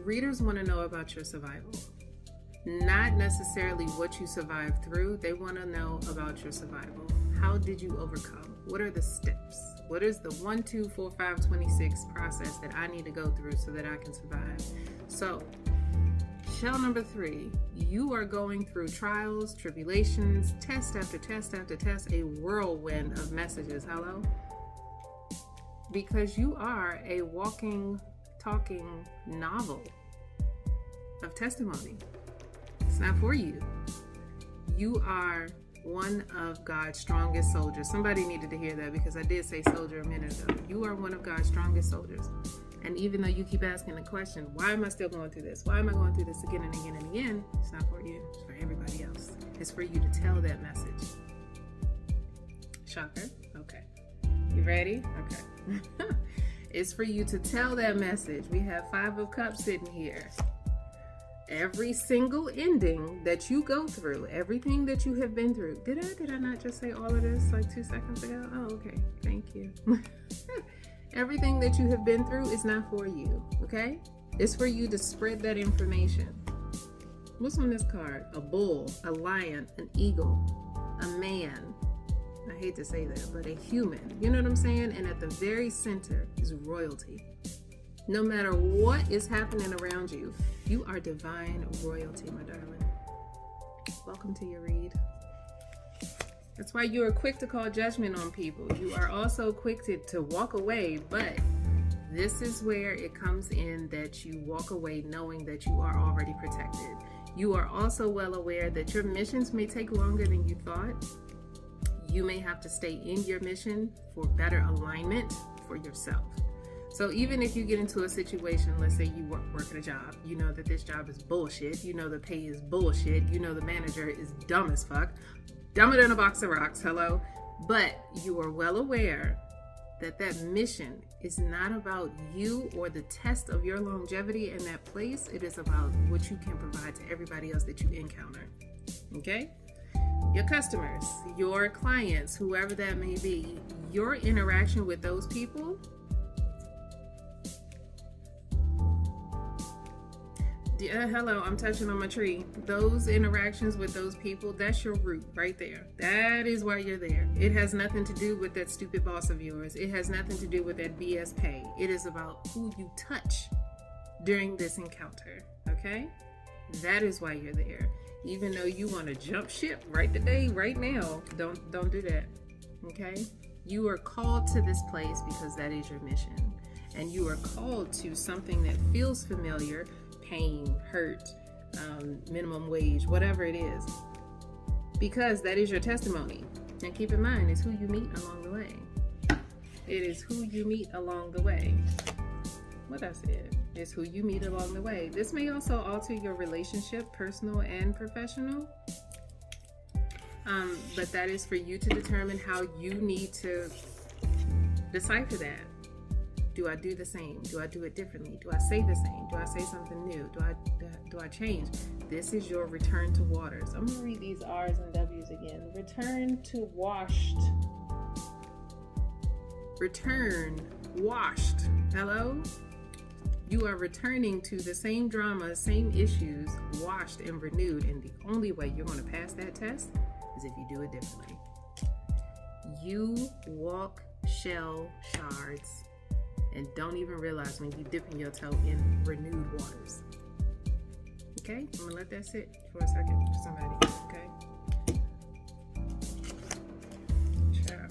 Readers want to know about your survival. Not necessarily what you survived through. They want to know about your survival. How did you overcome? What are the steps? What is the 1, 2, 4, 5, 26 process that I need to go through so that I can survive? So, shell number 3, you are going through trials, tribulations, test after test after test, a whirlwind of messages. Hello? Because you are a walking, talking novel of testimony. It's not for you. You are one of God's strongest soldiers. Somebody needed to hear that because I did say soldier a minute ago. You are one of God's strongest soldiers. And even though you keep asking the question, why am I still going through this? Why am I going through this again and again and again? It's not for you. It's for everybody else. It's for you to tell that message. Shocker? Okay. You ready? Okay. It's for you to tell that message. We have 5 of Cups sitting here. Every single ending that you go through, everything that you have been through. Did I not just say all of this like 2 seconds ago? Oh, okay. Thank you. Everything that you have been through is not for you, okay? It's for you to spread that information. What's on this card? A bull, a lion, an eagle, a man. I hate to say that, but a human. You know what I'm saying? And at the very center is royalty. No matter what is happening around you, you are divine royalty, my darling. Welcome to your read. That's why you are quick to call judgment on people. You are also quick to walk away, but this is where it comes in that you walk away knowing that you are already protected. You are also well aware that your missions may take longer than you thought. You may have to stay in your mission for better alignment for yourself. So even if you get into a situation, let's say you work at a job, you know that this job is bullshit, you know the pay is bullshit, you know the manager is dumb as fuck, dumber than a box of rocks, hello, but you are well aware that that mission is not about you or the test of your longevity in that place. It is about what you can provide to everybody else that you encounter, okay? Your customers, your clients, whoever that may be, your interaction with those people, Yeah, hello, I'm touching on my tree. Those interactions with those people, that's your root right there. That is why you're there. It has nothing to do with that stupid boss of yours. It has nothing to do with that BS pay. It is about who you touch during this encounter, okay? That is why you're there. Even though you want to jump ship right today, right now, don't do that, okay? You are called to this place because that is your mission. And you are called to something that feels familiar, pain, hurt, minimum wage, whatever it is, because that is your testimony. And keep in mind, it's who you meet along the way. It is who you meet along the way. What I said, it's who you meet along the way. This may also alter your relationship, personal and professional, but that is for you to determine how you need to decipher that. Do I do the same? Do I do it differently? Do I say the same? Do I say something new? Do I change? This is your return to waters. I'm going to read these R's and W's again. Return to washed. Return washed. Hello? You are returning to the same drama, same issues, washed and renewed. And the only way you're going to pass that test is if you do it differently. You walk shell shards and don't even realize when you dipping your toe in renewed waters. Okay, I'm gonna let that sit for a second for somebody. Okay. Ciao.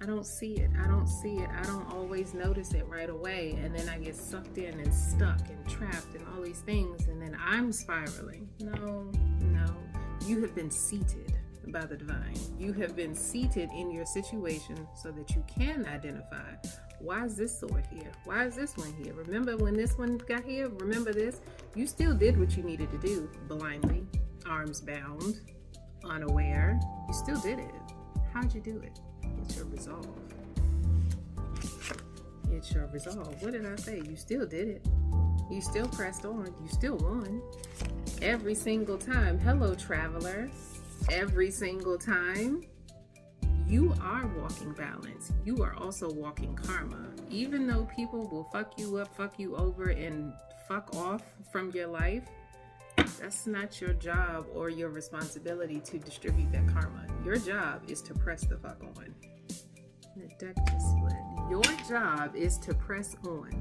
I don't see it. I don't always notice it right away, and then I get sucked in and stuck and trapped and all these things, and then I'm spiraling. No. You have been seated by the divine. You have been seated in your situation so that you can identify, why is this sword here? Why is this one here? Remember when this one got here? Remember this? You still did what you needed to do blindly, arms bound, unaware. You still did it. How'd you do it? It's your resolve. It's your resolve. What did I say? You still did it. You still pressed on. You still won. Every single time. Hello, traveler. Every single time, you are walking balance. You are also walking karma. Even though people will fuck you up, fuck you over, and fuck off from your life, that's not your job or your responsibility to distribute that karma. Your job is to press the fuck on. The deck just split. Your job is to press on.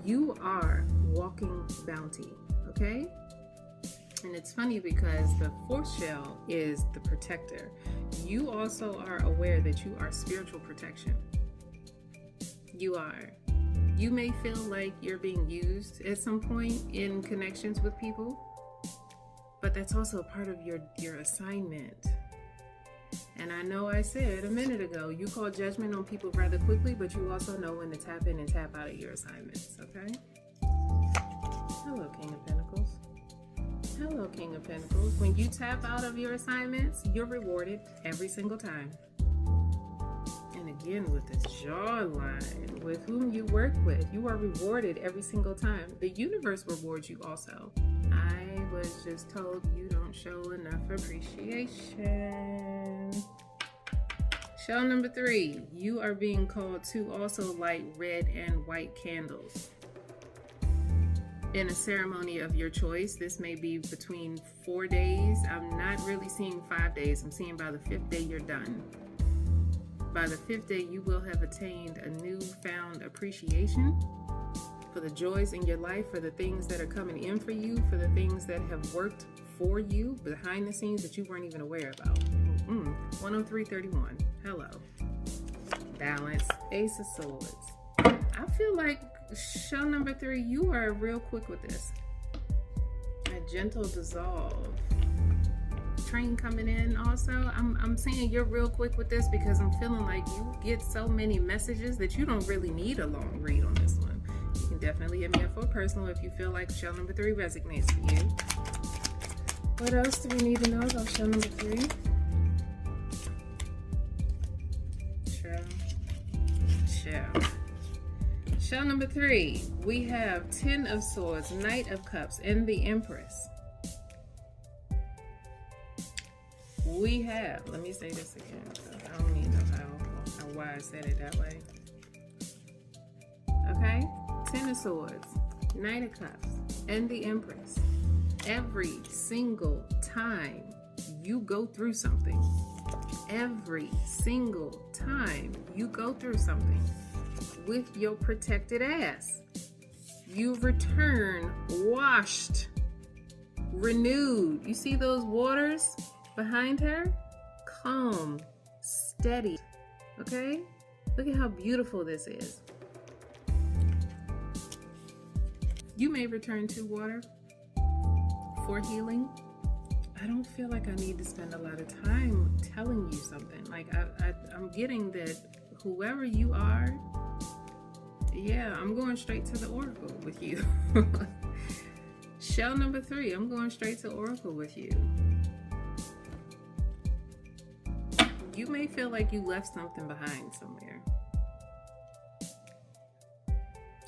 You are walking bounty, okay? And it's funny because the fourth shell is the protector. You also are aware that you are spiritual protection. You are. You may feel like you're being used at some point in connections with people, but that's also a part of your assignment. And I know I said a minute ago, you call judgment on people rather quickly, but you also know when to tap in and tap out of your assignments, okay? Hello, King of Pentacles. Hello, King of Pentacles. When you tap out of your assignments, you're rewarded every single time. And again, with the jawline, with whom you work with, you are rewarded every single time. The universe rewards you also. I was just told you don't show enough appreciation. Shell number 3, you are being called to also light red and white candles in a ceremony of your choice. This may be between 4 days. I'm not really seeing 5 days. I'm seeing by the 5th day you're done. By the 5th day, you will have attained a newfound appreciation for the joys in your life, for the things that are coming in for you, for the things that have worked for you behind the scenes that you weren't even aware about. 103.31. Hello. Balance. Ace of Swords. I feel like shell number 3, you are real quick with this. A gentle dissolve. Train coming in also. I'm saying you're real quick with this because I'm feeling like you get so many messages that you don't really need a long read on this one. You can definitely hit me up for a personal if you feel like shell number 3 resonates for you. What else do we need to know about shell number 3? Shell. Shell number 3, we have 10 of Swords, Knight of Cups, and the Empress. We have, let me say this again, I don't even know how why I said it that way. Okay, 10 of Swords. Knight of Cups, and the Empress. Every single time you go through something, every single time you go through something with your protected ass, you return washed, renewed. You see those waters behind her? Calm, steady, okay? Look at how beautiful this is. You may return to water for healing. I don't feel like I need to spend a lot of time telling you something. Like I'm getting that whoever you are, yeah, I'm going straight to the oracle with you. Shell number 3, I'm going straight to oracle with you. You may feel like you left something behind somewhere.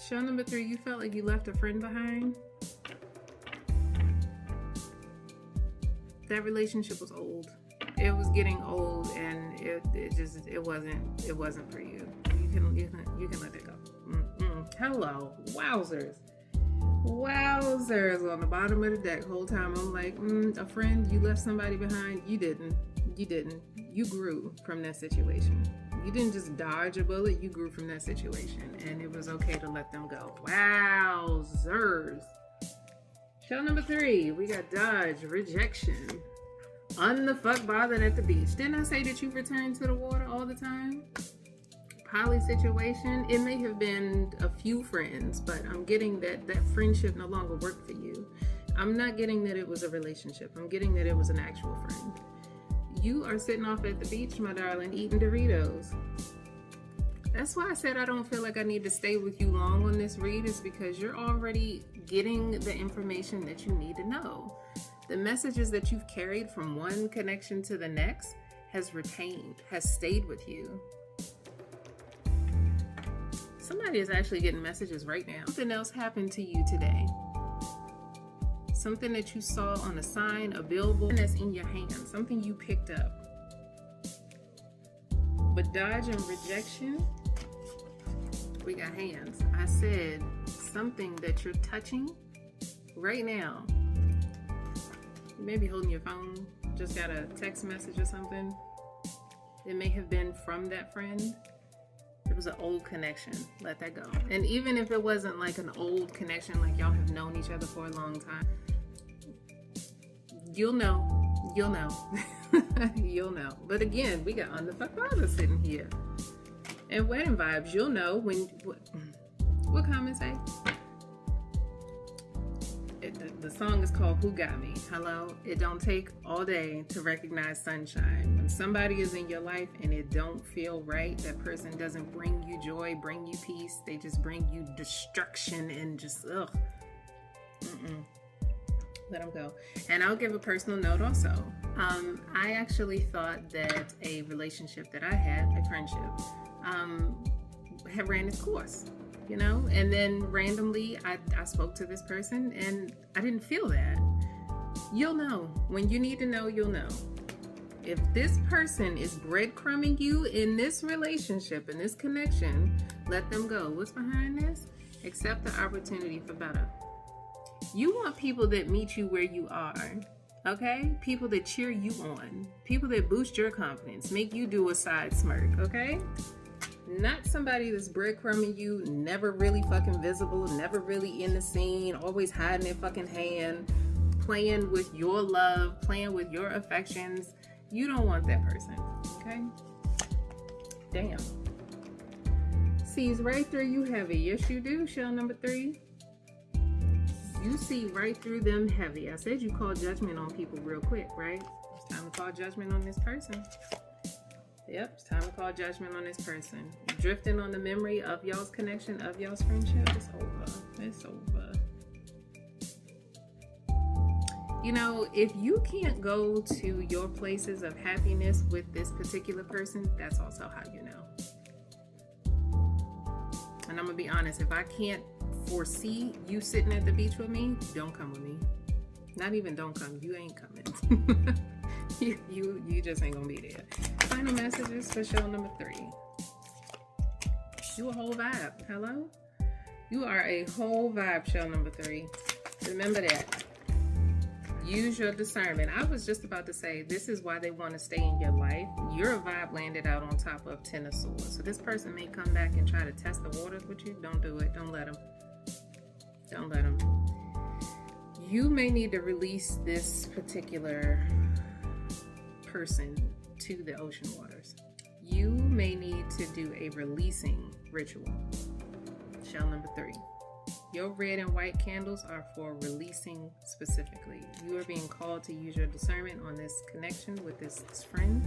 Shell number 3, you felt like you left a friend behind. That relationship was old. It was getting old, and it wasn't for you. You can let it go. Hello, wowzers on the bottom of the deck. Whole time I'm like, a friend, you left somebody behind. You didn't. You grew from that situation. You didn't just dodge a bullet. You grew from that situation, and it was okay to let them go. Wowzers. Show number 3, we got dodge, rejection, unfuck bothered at the beach. Didn't I say that you return to the water all the time? Poly situation, it may have been a few friends, but I'm getting that friendship no longer worked for you. I'm not getting that it was a relationship. I'm getting that it was an actual friend. You are sitting off at the beach, my darling, eating Doritos. That's why I said I don't feel like I need to stay with you long on this read, is because you're already getting the information that you need to know. The messages that you've carried from one connection to the next has stayed with you. Somebody is actually getting messages right now. Something else happened to you today. Something that you saw on a sign, a billboard, that's in your hand, something you picked up. But dodge and rejection, we got hands. I said something that you're touching right now. You may be holding your phone, just got a text message or something. It may have been from that friend. It was an old connection. Let that go. And even if it wasn't like an old connection, like y'all have known each other for a long time, you'll know. You'll know. But again, we got unfuck father sitting here. And wedding vibes, you'll know when. What comments say? The song is called Who Got Me? Hello? It don't take all day to recognize sunshine. When somebody is in your life and it don't feel right, that person doesn't bring you joy, bring you peace. They just bring you destruction and just, ugh. Let them go. And I'll give a personal note also. I actually thought that a relationship that I had, a friendship, had ran its course. You know, and then randomly I spoke to this person and I didn't feel that. You'll know. When you need to know, you'll know. If this person is breadcrumbing you in this relationship, in this connection, let them go. What's behind this? Accept the opportunity for better. You want people that meet you where you are, okay? People that cheer you on. People that boost your confidence, make you do a side smirk, okay? Not somebody that's breadcrumbing you, never really fucking visible, never really in the scene, always hiding their fucking hand, playing with your love, playing with your affections. You don't want that person, okay? Damn. Sees right through you heavy. Yes, you do, shell number 3. You see right through them heavy. I said you call judgment on people real quick, right? It's time to call judgment on this person. Yep, it's time to call judgment on this person. Drifting on the memory of y'all's connection, of y'all's friendship. It's over. It's over. You know, if you can't go to your places of happiness with this particular person, that's also how you know. And I'm going to be honest, if I can't foresee you sitting at the beach with me, don't come with me. Not even don't come, you ain't coming. you just ain't gonna be there. Final messages for show number 3. You a whole vibe. Hello? You are a whole vibe, shell number 3. Remember that. Use your discernment. I was just about to say, this is why they want to stay in your life. Your vibe landed out on top of 10 of Swords. So this person may come back and try to test the waters with you. Don't do it. Don't let them. Don't let them. You may need to release this particular person to the ocean waters. You may need to do a releasing ritual. Shell number 3. Your red and white candles are for releasing specifically. You are being called to use your discernment on this connection with this friend.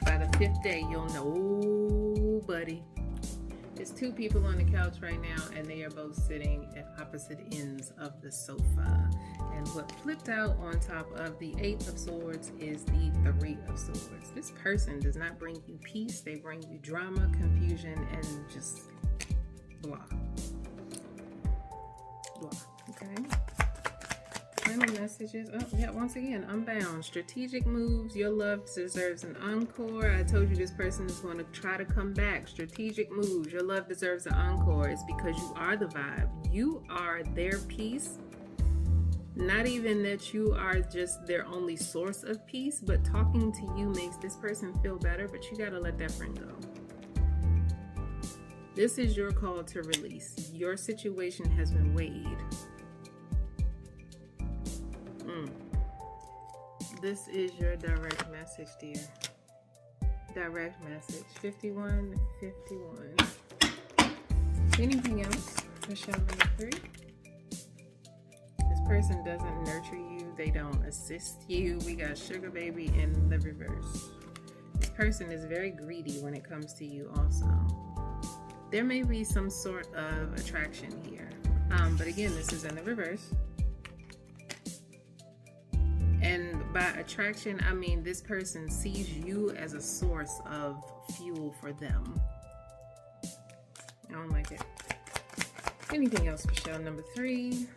By the 5th day, you'll know, buddy. There's 2 people on the couch right now, and they are both sitting at opposite ends of the sofa. And what flipped out on top of the 8 of Swords is the 3 of Swords. This person does not bring you peace. They bring you drama, confusion, and just blah. Blah. Okay? Final messages. Oh, yeah, once again, unbound. Strategic moves. Your love deserves an encore. I told you this person is going to try to come back. Strategic moves. Your love deserves an encore. It's because you are the vibe. You are their peace. Not even that you are just their only source of peace, but talking to you makes this person feel better, but you got to let that friend go. This is your call to release. Your situation has been weighed. This is your direct message, dear. Direct message. 5151. Anything else for shell number 3? This person doesn't nurture you. They don't assist you. We got sugar baby in the reverse. This person is very greedy when it comes to you also. There may be some sort of attraction here. But again, this is in the reverse. And by attraction, I mean this person sees you as a source of fuel for them. I don't like it. Anything else for shell number 3?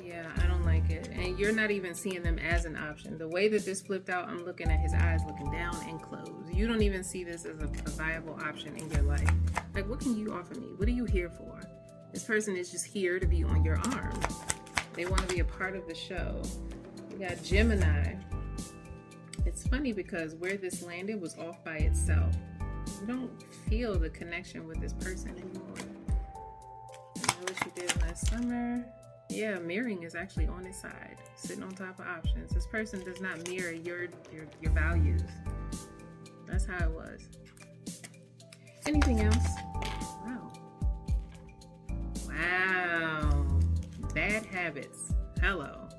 Yeah, I don't like it. And you're not even seeing them as an option. The way that this flipped out, I'm looking at his eyes looking down and closed. You don't even see this as a viable option in your life. Like, what can you offer me? What are you here for? This person is just here to be on your arm. They want to be a part of the show. We got Gemini. It's funny because where this landed was off by itself. You don't feel the connection with this person anymore. I know what you did last summer. Yeah, mirroring is actually on his side, sitting on top of options. This person does not mirror your values. That's how it was. Anything else? Wow. Wow. Bad habits. Hello.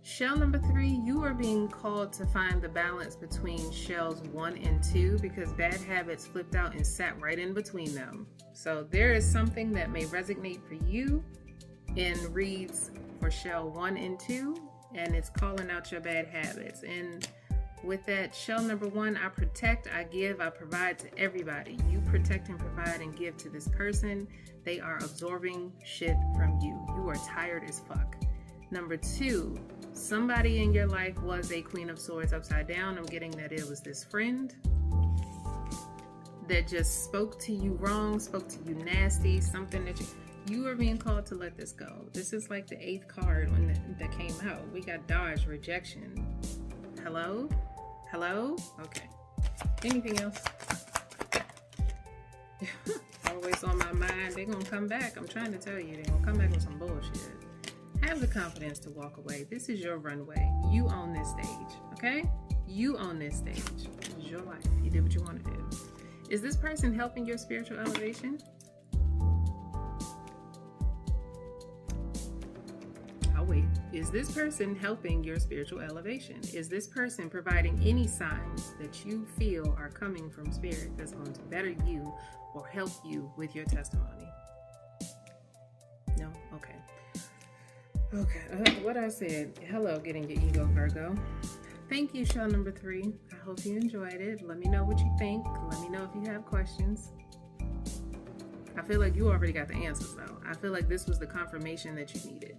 Shell number 3, you are being called to find the balance between shells 1 and 2 because bad habits flipped out and sat right in between them. So there is something that may resonate for you in reads for shell 1 and 2, and it's calling out your bad habits. And with that, shell number 1, I protect, I give, I provide to everybody. You protect and provide and give to this person. They are absorbing shit from you. You are tired as fuck. Number 2, somebody in your life was a Queen of Swords upside down. I'm getting that it was this friend that just spoke to you wrong, spoke to you nasty, something that you are being called to let this go. This is like the 8th card when that came out. We got dodge, rejection. Hello? Hello? Okay. Anything else? Always on my mind. They're gonna come back. I'm trying to tell you, they're gonna come back with some bullshit. Have the confidence to walk away. This is your runway. You own this stage, okay? You own this stage. This is your life. You did what you want to do. Is this person helping your spiritual elevation? I'll wait. Is this person helping your spiritual elevation? Is this person providing any signs that you feel are coming from spirit that's going to better you or help you with your testimony? No? Okay. Okay, what I said. Hello, getting your ego, Virgo. Thank you, shell number 3. I hope you enjoyed it. Let me know what you think. Let me know if you have questions. I feel like you already got the answers, though. I feel like this was the confirmation that you needed.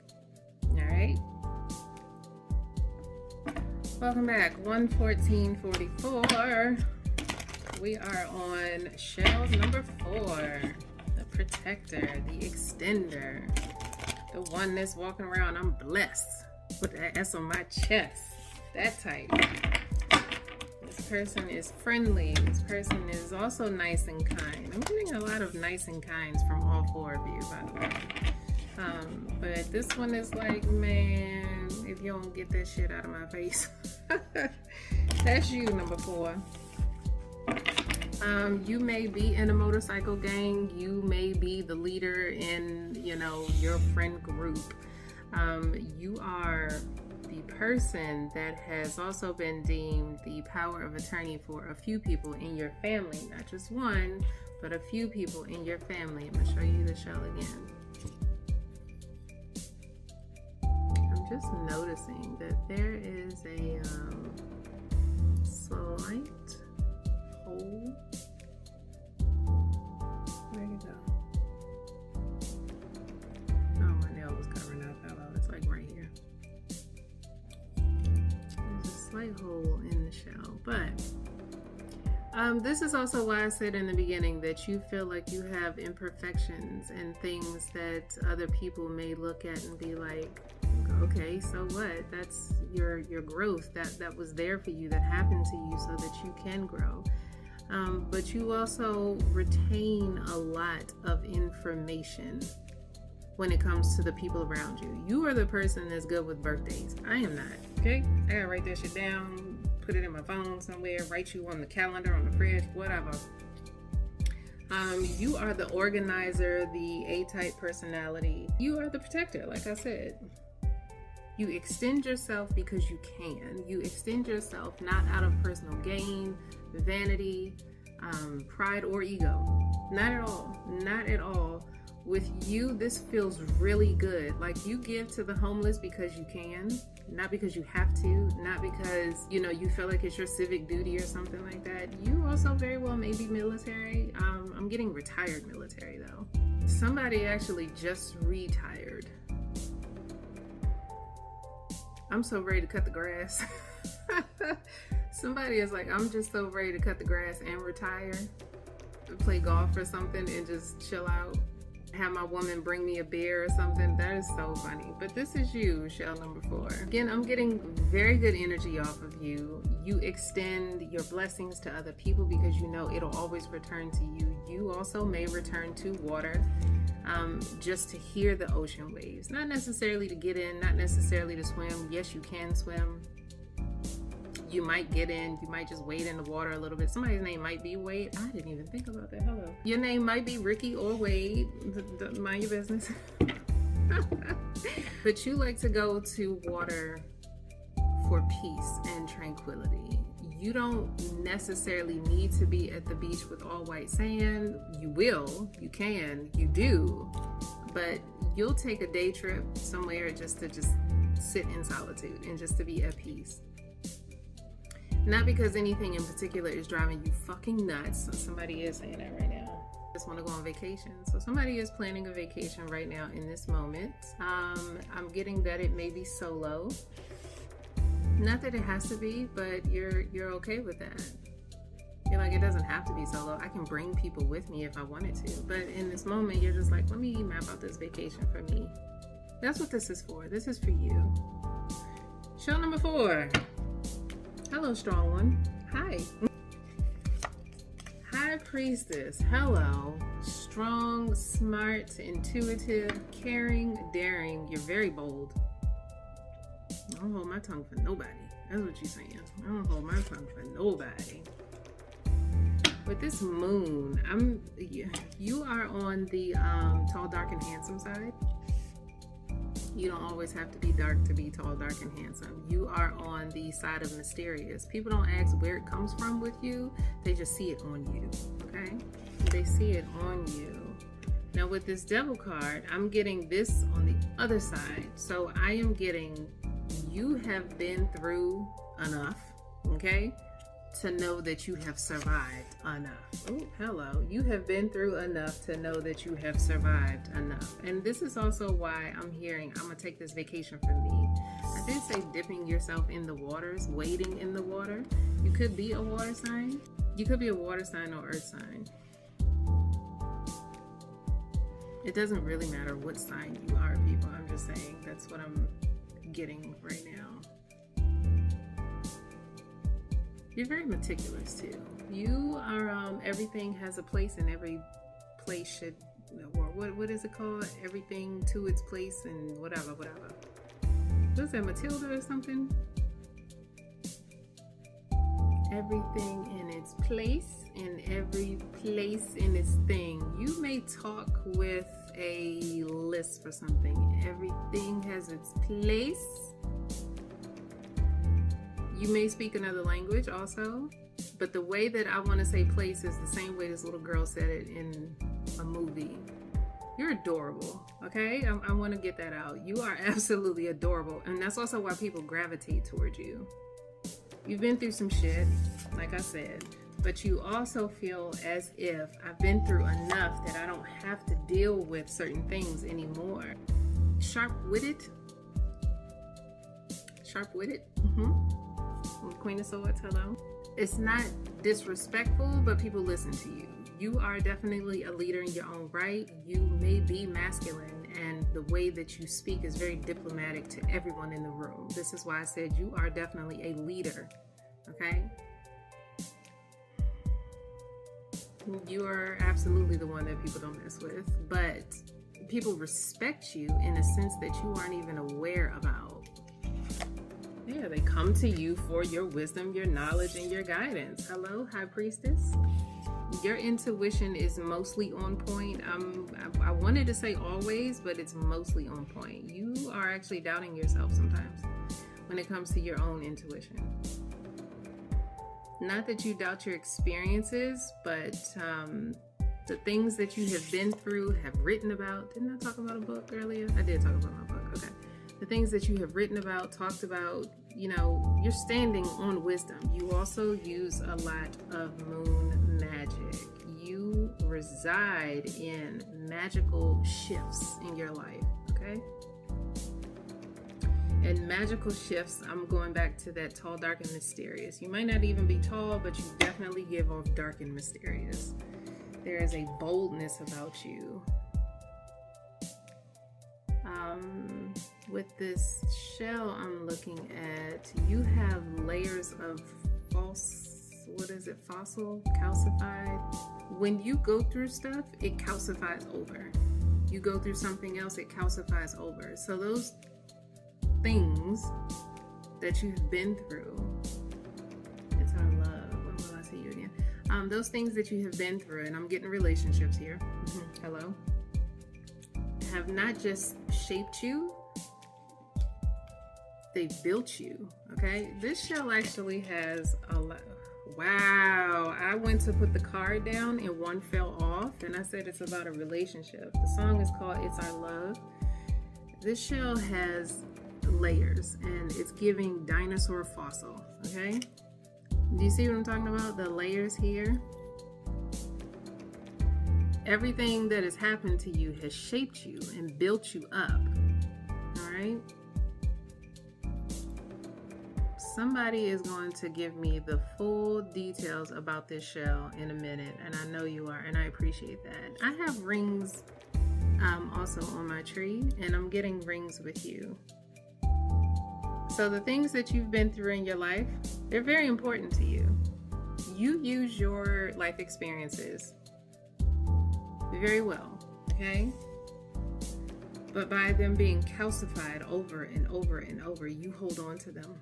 All right. Welcome back. 11444. we are on shell number 4. The protector, the extender, the one that's walking around, I'm blessed with that S on my chest. That type. This person is friendly. This person is also nice and kind. I'm getting a lot of nice and kinds from all 4 of you, by the way. But this one is like, man, if you don't get that shit out of my face. That's you, number 4. You may be in a motorcycle gang. You may be the leader in, you know, your friend group. You are the person that has also been deemed the power of attorney for a few people in your family. Not just one, but a few people in your family. I'm going to show you the shell again. I'm just noticing that there is a slight hole. Where'd it go? Oh, my nail was covering up. Hello, it's like right here. There's a slight hole in the shell, but this is also why I said in the beginning that you feel like you have imperfections and things that other people may look at and be like, okay, so what? That's your growth that was there for you, that happened to you so that you can grow. But you also retain a lot of information when it comes to the people around you. You are the person that's good with birthdays. I am not, okay? I gotta write that shit down, put it in my phone somewhere, write you on the calendar, on the fridge, whatever. You are the organizer, the A-type personality. You are the protector, like I said. You extend yourself because you can. You extend yourself not out of personal gain, vanity, pride, or ego. Not at all. Not at all. With you, this feels really good. Like you give to the homeless because you can, not because you have to, not because, you know, you feel like it's your civic duty or something like that. You also very well may be military. I'm getting retired military though. Somebody actually just retired. I'm so ready to cut the grass. Somebody is like, I'm just so ready to cut the grass and retire, play golf or something and just chill out. Have my woman bring me a beer or something. That is so funny. But this is you, shell number 4. Again, I'm getting very good energy off of you. You extend your blessings to other people because you know it'll always return to you. You also may return to water just to hear the ocean waves. Not necessarily to get in, not necessarily to swim. Yes, you can swim. You might get in, you might just wade in the water a little bit. Somebody's name might be Wade. I didn't even think about that. Hello. Your name might be Ricky or Wade. Mind your business. But you like to go to water for peace and tranquility. You don't necessarily need to be at the beach with all white sand. You will, you can, you do. But you'll take a day trip somewhere just to sit in solitude and just to be at peace. Not because anything in particular is driving you fucking nuts. So somebody is saying that right now. Just want to go on vacation. So somebody is planning a vacation right now in this moment. I'm getting that it may be solo. Not that it has to be, but you're okay with that. You're like, it doesn't have to be solo. I can bring people with me if I wanted to. But in this moment, you're just like, let me map out this vacation for me. That's what this is for. This is for you. Show number 4. Hello, strong one. Hi. High priestess. Hello. Strong, smart, intuitive, caring, daring. You're very bold. I don't hold my tongue for nobody. That's what you're saying. I don't hold my tongue for nobody. With this moon, you are on the tall, dark, and handsome side. You don't always have to be dark to be tall, dark, and handsome. You are on the side of mysterious. People don't ask where it comes from with you. They just see it on you, okay? They see it on you. Now with this devil card, I'm getting this on the other side. So I am getting, you have been through enough, okay, to know that you have survived enough. Oh, hello. You have been through enough to know that you have survived enough. And this is also why I'm hearing, I'm gonna take this vacation for me. I did say dipping yourself in the waters, wading in the water. You could be a water sign. You could be a water sign or earth sign. It doesn't really matter what sign you are, people. I'm just saying that's what I'm getting right now. You're very meticulous too. You are, everything has a place, and every place should, or what is it called? Everything to its place and whatever. What is that, Matilda or something? Everything in its place, and every place in its thing. You may talk with a lisp or something. Everything has its place. You may speak another language also, but the way that I want to say place is the same way this little girl said it in a movie. You're adorable, okay? I want to get that out. You are absolutely adorable, and that's also why people gravitate towards you. You've been through some shit, like I said, but you also feel as if I've been through enough that I don't have to deal with certain things anymore. Sharp-witted. Queen of Swords, hello. It's not disrespectful, but people listen to you. You are definitely a leader in your own right. You may be masculine, and the way that you speak is very diplomatic to everyone in the room. This is why I said you are definitely a leader, okay? You are absolutely the one that people don't mess with, but people respect you in a sense that you aren't even aware about. Yeah, they come to you for your wisdom, your knowledge, and your guidance. Hello, High Priestess. Your intuition is mostly on point. I wanted to say always, but it's mostly on point. You are actually doubting yourself sometimes when it comes to your own intuition. Not that you doubt your experiences, but the things that you have been through, have written about. Didn't I talk about a book earlier? I did talk about my book. Okay. The things that you have written about, talked about, you know, you're standing on wisdom. You also use a lot of moon magic. You reside in magical shifts in your life, okay? And magical shifts, I'm going back to that tall, dark, and mysterious. You might not even be tall, but you definitely give off dark and mysterious. There is a boldness about you. With this shell I'm looking at, you have layers of fossil, calcified. When you go through stuff, it calcifies over. You go through something else, it calcifies over. So those things that you've been through, it's our love. When will I see you again? Those things that you have been through, and I'm getting relationships here. Hello. Have not just shaped you, they built you, okay? This shell actually has a lot. Wow, I went to put the card down and one fell off, and I said it's about a relationship. The song is called It's Our Love. This shell has layers, and it's giving dinosaur fossil, okay? Do you see what I'm talking about? The layers here. Everything that has happened to you has shaped you and built you up, all right? Somebody is going to give me the full details about this shell in a minute, and I know you are, and I appreciate that. I have rings also on my tree, and I'm getting rings with you. So the things that you've been through in your life, they're very important to you. You use your life experiences very well, okay? But by them being calcified over and over and over, you hold on to them.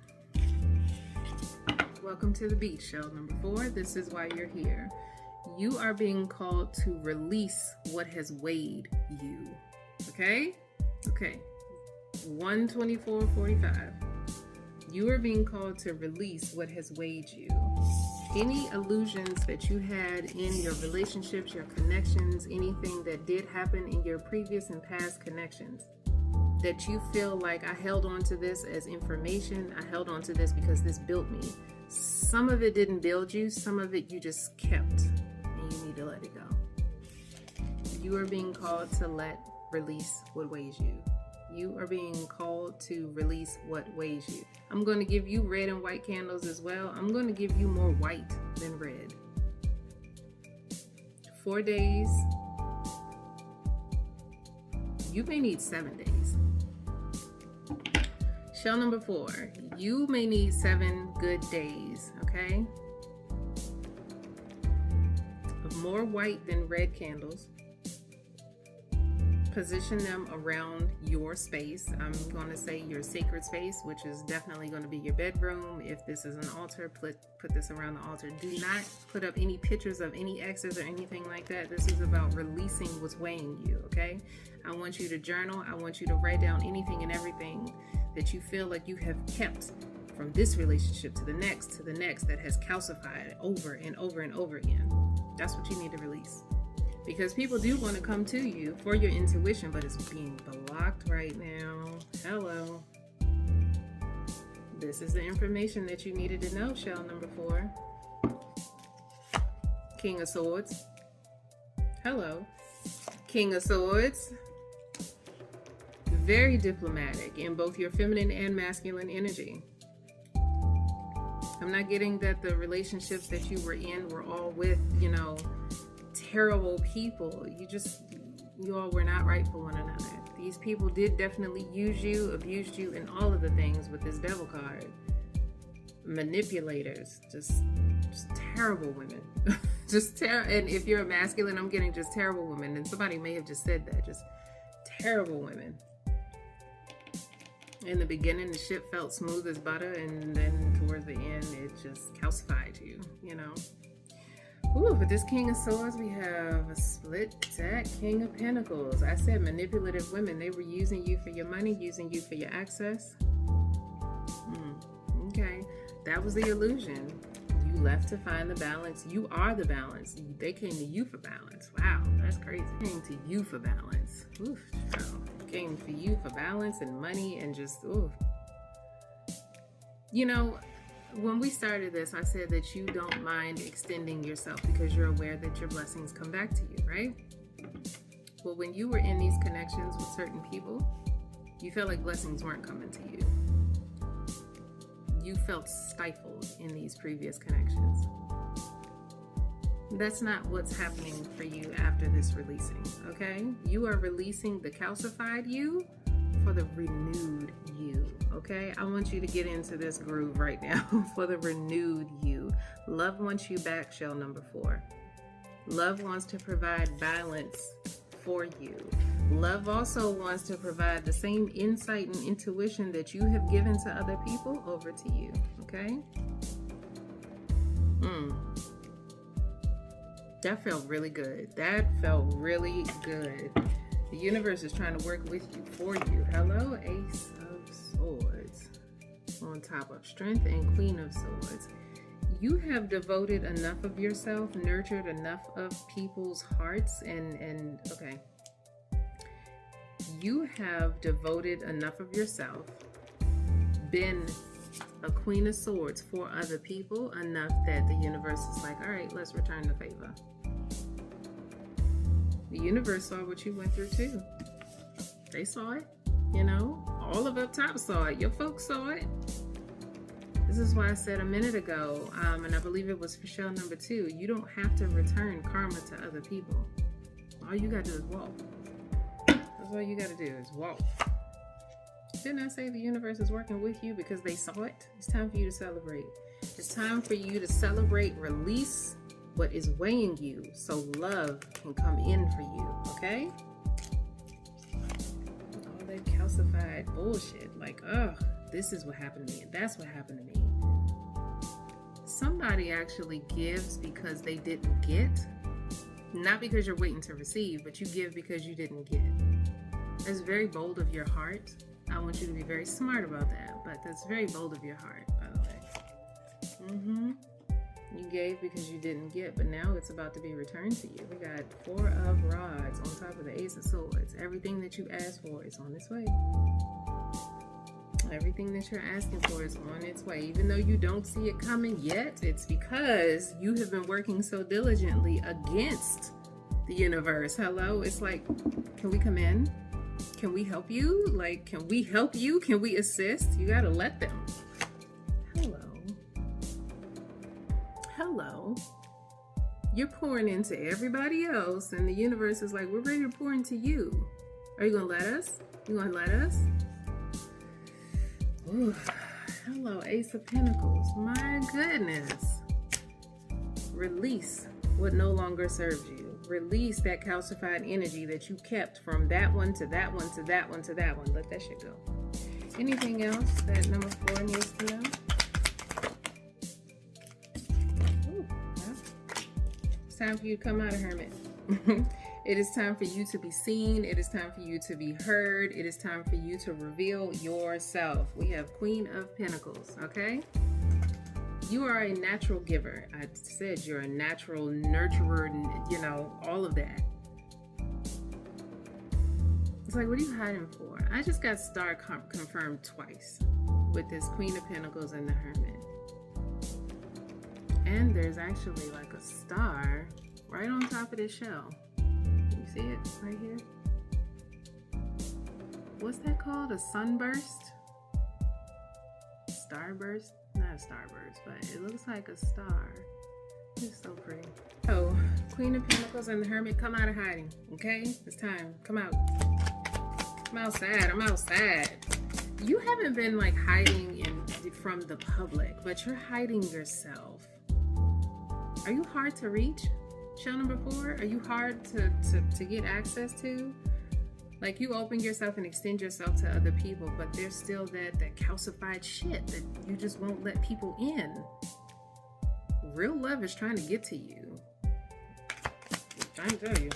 Welcome to the beach, shell number 4. This is why you're here. You are being called to release what has weighed you, okay? Okay, 124:45. You are being called to release what has weighed you. Any illusions that you had in your relationships, your connections, anything that did happen in your previous and past connections, that you feel like I held on to this as information, I held on to this because this built me. Some of it didn't build you, some of it you just kept, and you need to let it go. You are being called to release what weighs you. You are being called to release what weighs you. I'm going to give you red and white candles as well. I'm going to give you more white than red. 4 days. You may need 7 days. Shell number 4, you may need 7 good days, okay? More white than red candles. Position them around your space. I'm going to say your sacred space, which is definitely going to be your bedroom. If this is an altar, put this around the altar. Do not put up any pictures of any exes or anything like that. This is about releasing what's weighing you, okay? I want you to journal. I want you to write down anything and everything that you feel like you have kept from this relationship to the next that has calcified over and over and over again. That's what you need to release. Because people do want to come to you for your intuition, but it's being blocked right now. Hello. This is the information that you needed to know, shell number 4. King of Swords. Hello. King of Swords. Very diplomatic in both your feminine and masculine energy. I'm not getting that the relationships that you were in were all with, terrible people. You all were not right for one another. These people did definitely use you, abused you, and all of the things with this devil card. Manipulators, just terrible women. And if you're a masculine, I'm getting just terrible women. And somebody may have just said that, just terrible women. In the beginning, the ship felt smooth as butter, and then towards the end, it just calcified you, Ooh, with this King of Swords, we have a split deck, King of Pentacles. I said manipulative women. They were using you for your money, using you for your access. Okay, that was the illusion. You left to find the balance. You are the balance. They came to you for balance. Wow, that's crazy. Came to you for balance. Oof, wow. Came for you for balance and money and just, ooh. When we started this, I said that you don't mind extending yourself because you're aware that your blessings come back to you, right? Well, when you were in these connections with certain people, you felt like blessings weren't coming to you. You felt stifled in these previous connections. That's not what's happening for you after this releasing, okay? You are releasing the calcified you for the renewed you, okay? I want you to get into this groove right now for the renewed you. Love wants you back, shell number 4. Love wants to provide balance for you. Love also wants to provide the same insight and intuition that you have given to other people over to you, okay? That felt really good. That felt really good. The universe is trying to work with you, for you. Hello, Ace of Swords. On top of Strength and Queen of Swords. You have devoted enough of yourself, nurtured enough of people's hearts, and okay. You have devoted enough of yourself, been a Queen of Swords for other people enough that the universe is like, all right, let's return the favor. The universe saw what you went through too. They saw it, all of up top saw it. Your folks saw it. This is why I said a minute ago, and I believe it was for shell number 2, you don't have to return karma to other people. All you gotta do is walk. That's all you gotta do is walk. Didn't I say the universe is working with you because they saw it? It's time for you to celebrate. It's time for you to celebrate, release what is weighing you so love can come in for you, okay? All that calcified bullshit, like, this is what happened to me and that's what happened to me. Somebody actually gives because they didn't get, not because you're waiting to receive, but you give because you didn't get. That's very bold of your heart. I want you to be very smart about that, but that's very bold of your heart, by the way. You gave because you didn't get, but now it's about to be returned to you. We got 4 of Rods on top of the Ace of Swords. Everything that you asked for is on its way. Everything that you're asking for is on its way. Even though you don't see it coming yet, it's because you have been working so diligently against the universe. Hello? It's like, can we come in? Can we help you? Like, can we help you? Can we assist? You gotta let them. Hello. You're pouring into everybody else, and the universe is like, we're ready to pour into you. Are you gonna let us? You gonna let us? Ooh, hello, Ace of Pentacles. My goodness. Release what no longer serves you. Release that calcified energy that you kept from that one to that one to that one to that one. Let that shit go. Anything else that number 4 needs to know? Ooh, well, it's time for you to come out of Hermit. It is time for you to be seen. It is time for you to be heard. It is time for you to reveal yourself. We have Queen of Pentacles, okay? You are a natural giver. I said you're a natural nurturer, you know, all of that. It's like, what are you hiding for? I just got star confirmed twice with this Queen of Pentacles and the Hermit. And there's actually like a star right on top of this shell. You see it right here? What's that called? A sunburst? Starburst? Not a starburst, but it looks like a star. It's so pretty. So, Queen of Pentacles and the Hermit, come out of hiding, okay? It's time. Come out. I'm outside. I'm outside. You haven't been like hiding from the public, but you're hiding yourself. Are you hard to reach? Shell number 4, are you hard to get access to? Like, you open yourself and extend yourself to other people, but there's still that calcified shit that you just won't let people in. Real love is trying to get to you. I'm trying to tell you.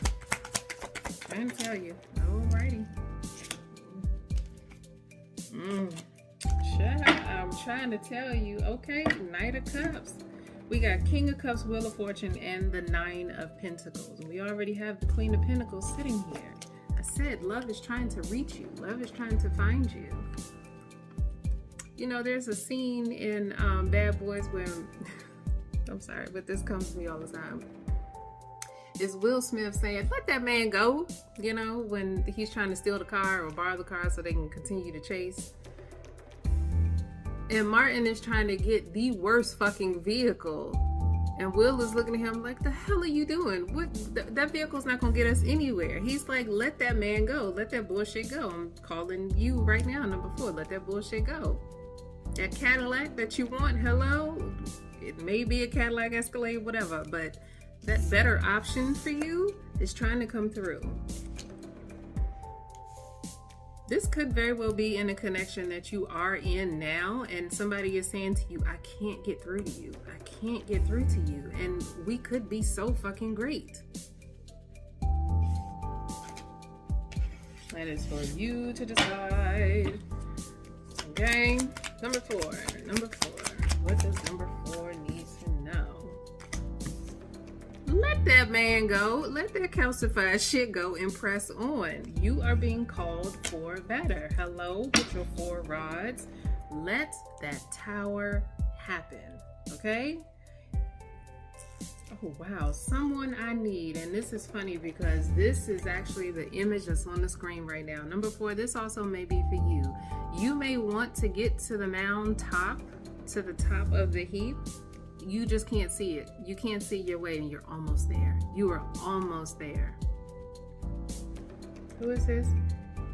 I'm trying to tell you. Alrighty. I'm trying to tell you. Okay, Knight of Cups. We got King of Cups, Wheel of Fortune, and the 9 of Pentacles. And we already have the Queen of Pentacles sitting here. I said love is trying to reach you. Love is trying to find you. You know, there's a scene in Bad Boys where, I'm sorry, but this comes to me all the time. Is Will Smith saying, let that man go, you know, when he's trying to steal the car or borrow the car so they can continue to chase. And Martin is trying to get the worst fucking vehicle. And Will is looking at him like, the hell are you doing? That vehicle's not going to get us anywhere. He's like, let that man go. Let that bullshit go. I'm calling you right now, number 4. Let that bullshit go. That Cadillac that you want, hello? It may be a Cadillac Escalade, whatever, but that better option for you is trying to come through. This could very well be in a connection that you are in now, and somebody is saying to you, I can't get through to you. I can't get through to you. And we could be so fucking great. That is for you to decide. Okay. Number 4. Number 4. What does number 4 need to know? Let that man go. Let that calcified shit go and press on. You are being called for better. Hello, with your 4 rods. Let that tower happen. Okay? Oh, wow. Someone I need. And this is funny because this is actually the image that's on the screen right now. Number 4, this also may be for you. You may want to get to the mound top, to the top of the heap. You just can't see it. You can't see your way, and you're almost there. You are almost there. Who is this?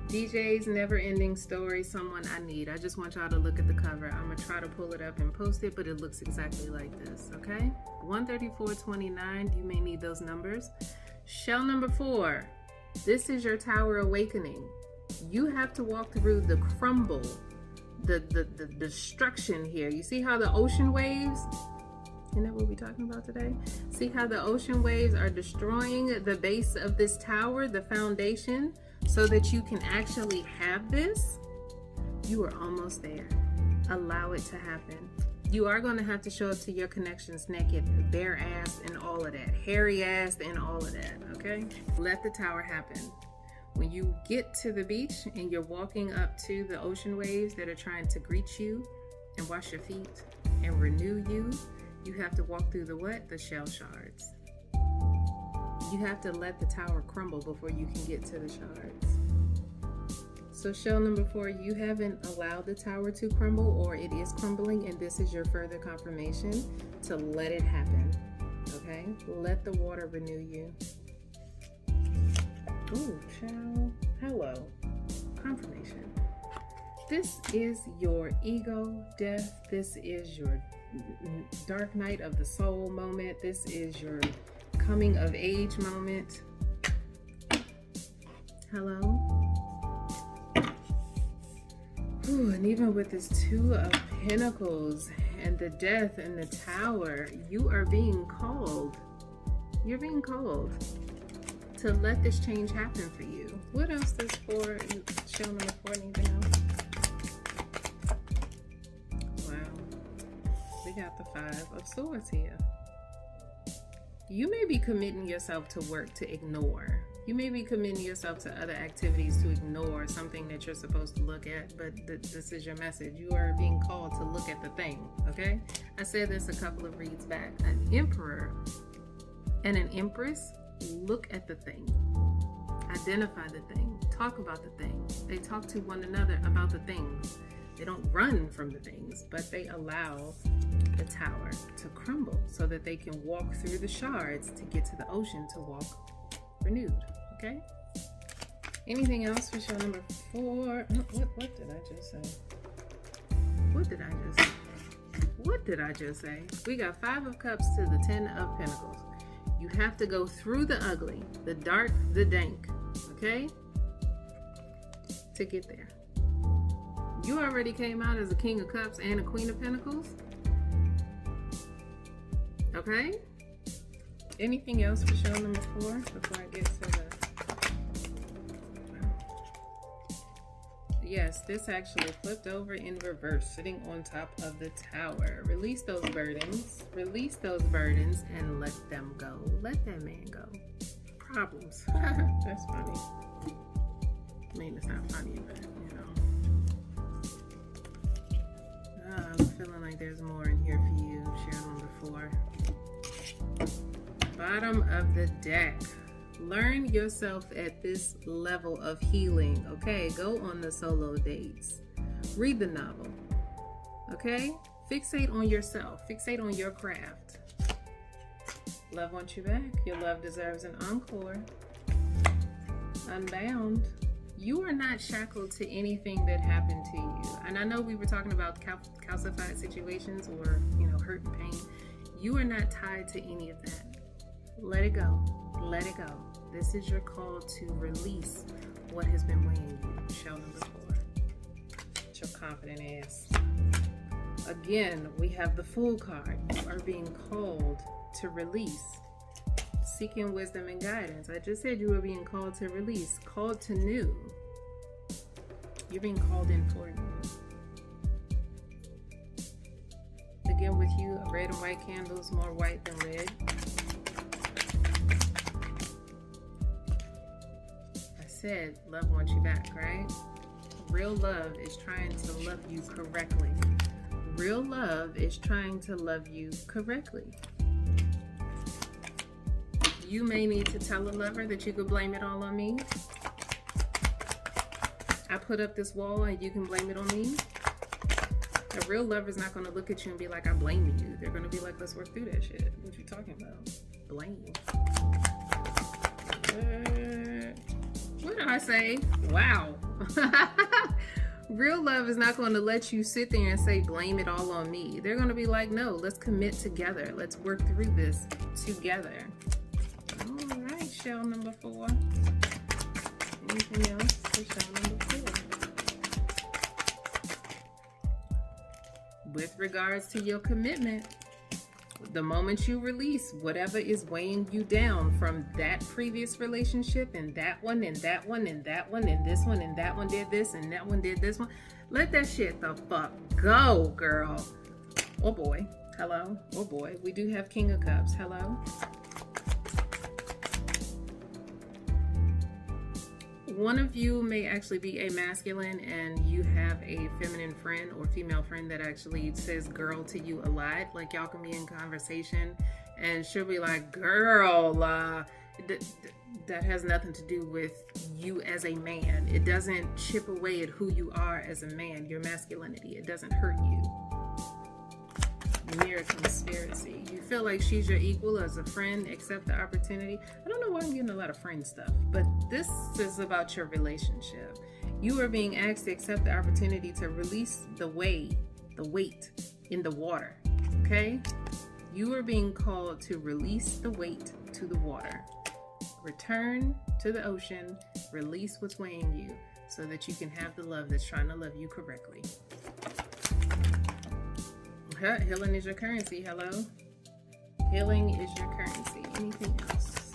DJ's Never Ending Story, Someone I Need. I just want y'all to look at the cover. I'm going to try to pull it up and post it, but it looks exactly like this, okay? 13429, you may need those numbers. Shell number 4, this is your Tower Awakening. You have to walk through the crumble, the destruction here. You see how the ocean waves... Isn't that what we're talking about today? See how the ocean waves are destroying the base of this tower, the foundation, so that you can actually have this? You are almost there. Allow it to happen. You are going to have to show up to your connections naked, bare ass and all of that, hairy ass and all of that, okay? Let the tower happen. When you get to the beach and you're walking up to the ocean waves that are trying to greet you and wash your feet and renew you, you have to walk through the what? The shell shards. You have to let the tower crumble before you can get to the shards. So shell number 4, you haven't allowed the tower to crumble, or it is crumbling, and this is your further confirmation to let it happen. okay? Let the water renew you. Ooh, child. Hello. Confirmation. This is your ego death. This is your dark night of the soul moment. This is your coming of age moment. Hello. Ooh, and even with this Two of Pentacles and the Death and the Tower, you are being called. You're being called to let this change happen for you. What else does for show number 4 need to know? Wow. We got the 5 of Swords here. You may be committing yourself to work to ignore. You may be committing yourself to other activities to ignore something that you're supposed to look at, but this is your message. You are being called to look at the thing, okay? I said this a couple of reads back. An emperor and an empress look at the thing, identify the thing, talk about the thing. They talk to one another about the things. They don't run from the things, but they allow the tower to crumble so that they can walk through the shards to get to the ocean to walk renewed. Okay? Anything else for show number 4? What did I just say? What did I just say? We got 5 of Cups to the 10 of Pentacles. You have to go through the ugly, the dark, the dank, okay? To get there. You already came out as a King of Cups and a Queen of Pentacles. Okay? Anything else for show number 4 before I get to the... Yes, this actually flipped over in reverse, sitting on top of the Tower. Release those burdens. Release those burdens and let them go. Let that man go. Problems. That's funny. I mean, it's not funny, but you know. I'm feeling like there's more in here for you. Share number 4. Bottom of the deck. Learn yourself at this level of healing, okay? Go on the solo dates. Read the novel, okay? Fixate on yourself. Fixate on your craft. Love wants you back. Your love deserves an encore. Unbound. You are not shackled to anything that happened to you. And I know we were talking about calcified situations or, you know, hurt and pain. You are not tied to any of that. Let it go. Let it go. This is your call to release what has been weighing you. Show number 4. It's your confident ass. Again, we have the Fool card. You are being called to release. Seeking wisdom and guidance. I just said you were being called to release. Called to new. You're being called in for new. Again with you, red and white candles, more white than red. Said love wants you back, right? Real love is trying to love you correctly. Real love is trying to love you correctly. You may need to tell a lover that you could blame it all on me. I put up this wall and you can blame it on me. A real lover is not going to look at you and be like, I blame you. They're going to be like, let's work through that shit. What you talking about? Blame. What did I say? Wow. Real love is not going to let you sit there and say, blame it all on me. They're going to be like, no, let's commit together. Let's work through this together. All right, shell number 4. Anything else for shell number 4? With regards to your commitment, the moment you release whatever is weighing you down from that previous relationship and that one and that one and that one and this one and that one did this and that one did this one, let that shit the fuck go, girl. Oh boy. Hello. Oh boy. We do have King of Cups. Hello. One of you may actually be a masculine and you have a feminine friend or female friend that actually says girl to you a lot. Like y'all can be in conversation and she'll be like, girl, that has nothing to do with you as a man. It doesn't chip away at who you are as a man, your masculinity. It doesn't hurt you. mere conspiracy. You feel like she's your equal as a friend, accept the opportunity. I don't know why I'm getting a lot of friend stuff, but this is about your relationship. You are being asked to accept the opportunity to release the weight in the water, okay? You are being called to release the weight to the water. Return to the ocean, release what's weighing you so that you can have the love that's trying to love you correctly. Healing is your currency. Hello? Healing is your currency. Anything else?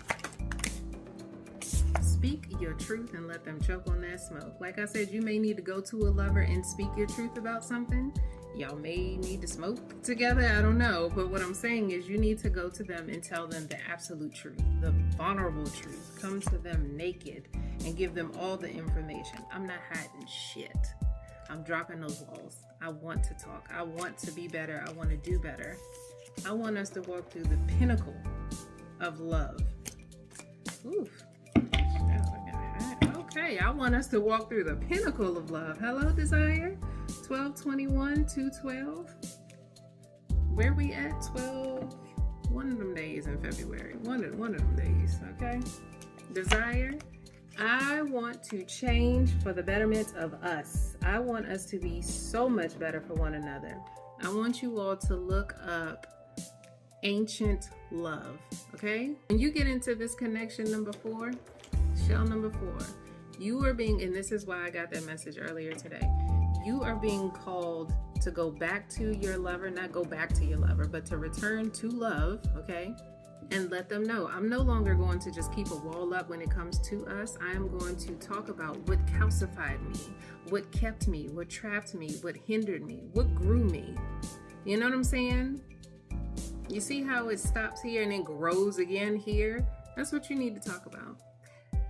Speak your truth and let them choke on that smoke. Like I said, you may need to go to a lover and speak your truth about something. Y'all may need to smoke together. I don't know. But what I'm saying is you need to go to them and tell them the absolute truth, the vulnerable truth. Come to them naked and give them all the information. I'm not hiding shit. I'm dropping those walls. I want to talk. I want to be better. I want to do better. I want us to walk through the pinnacle of love. Oof. Okay, I want us to walk through the pinnacle of love. Hello, desire. 12/21, 2/12. Where we at? 12. One of them days in February. One of them days. Okay. Desire. I want to change for the betterment of us. I want us to be so much better for one another. I want you all to look up ancient love, okay? When you get into this connection number 4, shell number 4, you are being, and this is why I got that message earlier today, you are being called to go back to your lover, not go back to your lover, but to return to love, okay? And let them know, I'm no longer going to just keep a wall up when it comes to us. I am going to talk about what calcified me, what kept me, what trapped me, what hindered me, what grew me. You know what I'm saying? You see how it stops here and then grows again here? That's what you need to talk about.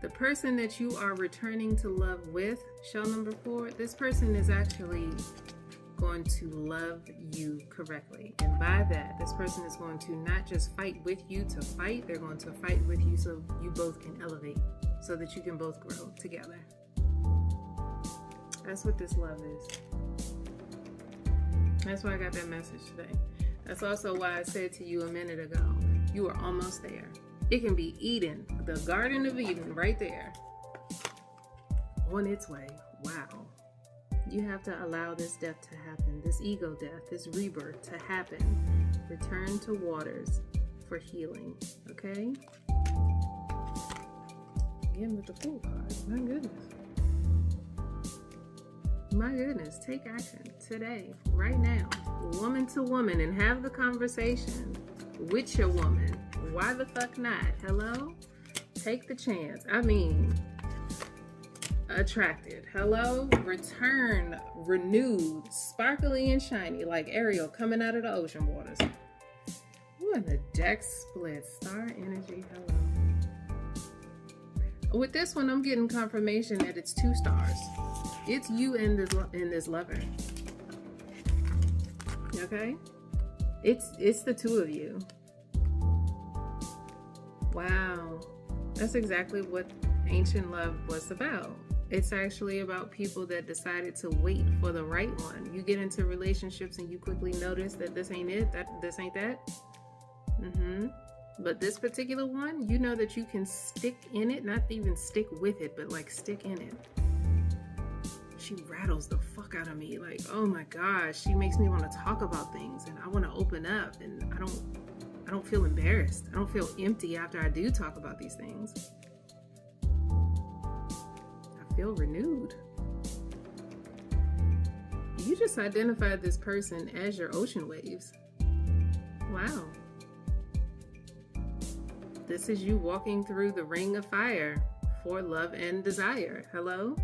The person that you are returning to love with, shell number 4, this person is actually going to love you correctly. And by that, this person is going to not just fight with you to fight, they're going to fight with you so you both can elevate, so that you can both grow together. That's what this love is. That's why I got that message today. That's also why I said to you a minute ago, you are almost there. It can be Eden, the Garden of Eden, right there. On its way. Wow. You have to allow this death to happen, this ego death, this rebirth to happen. Return to waters for healing, okay? Again with the Fool card. My goodness. My goodness. Take action today, right now, woman to woman, and have the conversation with your woman. Why the fuck not? Hello? Take the chance. I mean, attracted. Hello? Return, renewed, sparkly and shiny, like Ariel coming out of the ocean waters. Ooh, and the deck split. Star energy. Hello. With this one, I'm getting confirmation that it's 2 stars. It's you and this lover. Okay? It's the 2 of you. Wow. That's exactly what ancient love was about. It's actually about people that decided to wait for the right one. You get into relationships and you quickly notice that this ain't it, this ain't that. But this particular one, you know that you can stick in it, not even stick with it, but like stick in it. She rattles the fuck out of me. Like, oh my gosh, she makes me want to talk about things and I want to open up, and I don't feel embarrassed. I don't feel empty after I do talk about these things. I feel renewed. You just identified this person as your ocean waves. Wow. This is you walking through the ring of fire for love and desire. Hello?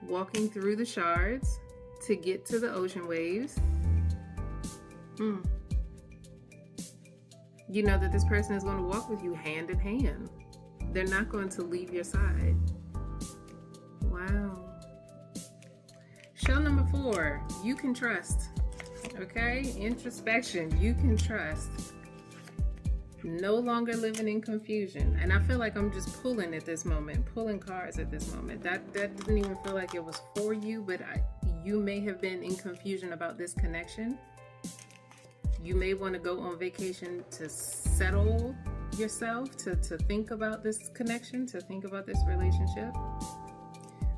Walking through the shards to get to the ocean waves. You know that this person is going to walk with you hand in hand. They're not going to leave your side. Wow. Shell number 4, you can trust. Okay? Introspection, you can trust. No longer living in confusion. And I feel like I'm just pulling at this moment, pulling cards at this moment. That doesn't even feel like it was for you, but you may have been in confusion about this connection. You may want to go on vacation to settle yourself, to think about this connection, to think about this relationship.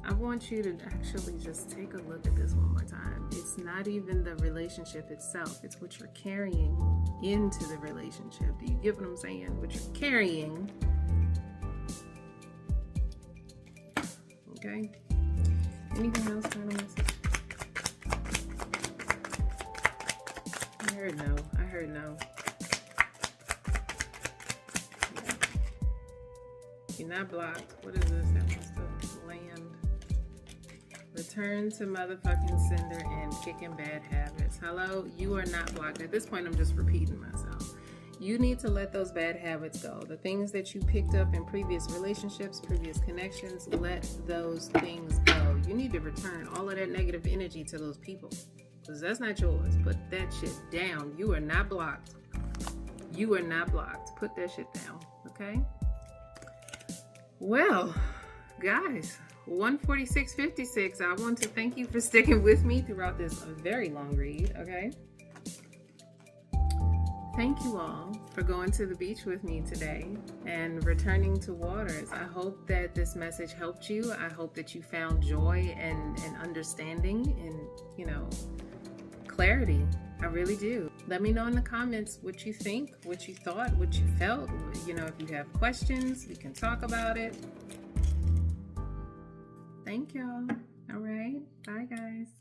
I want you to actually just take a look at this one more time. It's not even the relationship itself. It's what you're carrying into the relationship. Do you get what I'm saying? What you're carrying. Okay. Anything else, final message? I heard no. I heard no. Yeah. You're not blocked. What is this? That wants to land. Return to motherfucking sender and kicking bad habits. Hello? You are not blocked. At this point, I'm just repeating myself. You need to let those bad habits go. The things that you picked up in previous relationships, previous connections, let those things go. You need to return all of that negative energy to those people, because that's not yours. Put that shit down. You are not blocked. You are not blocked. Put that shit down, okay? Well, guys, 146.56. I want to thank you for sticking with me throughout this very long read, okay? Thank you all for going to the beach with me today and returning to waters. I hope that this message helped you. I hope that you found joy and understanding and, clarity. I really do. Let me know in the comments what you think, what you thought, what you felt. If you have questions, we can talk about it. Thank y'all. All right. Bye, guys.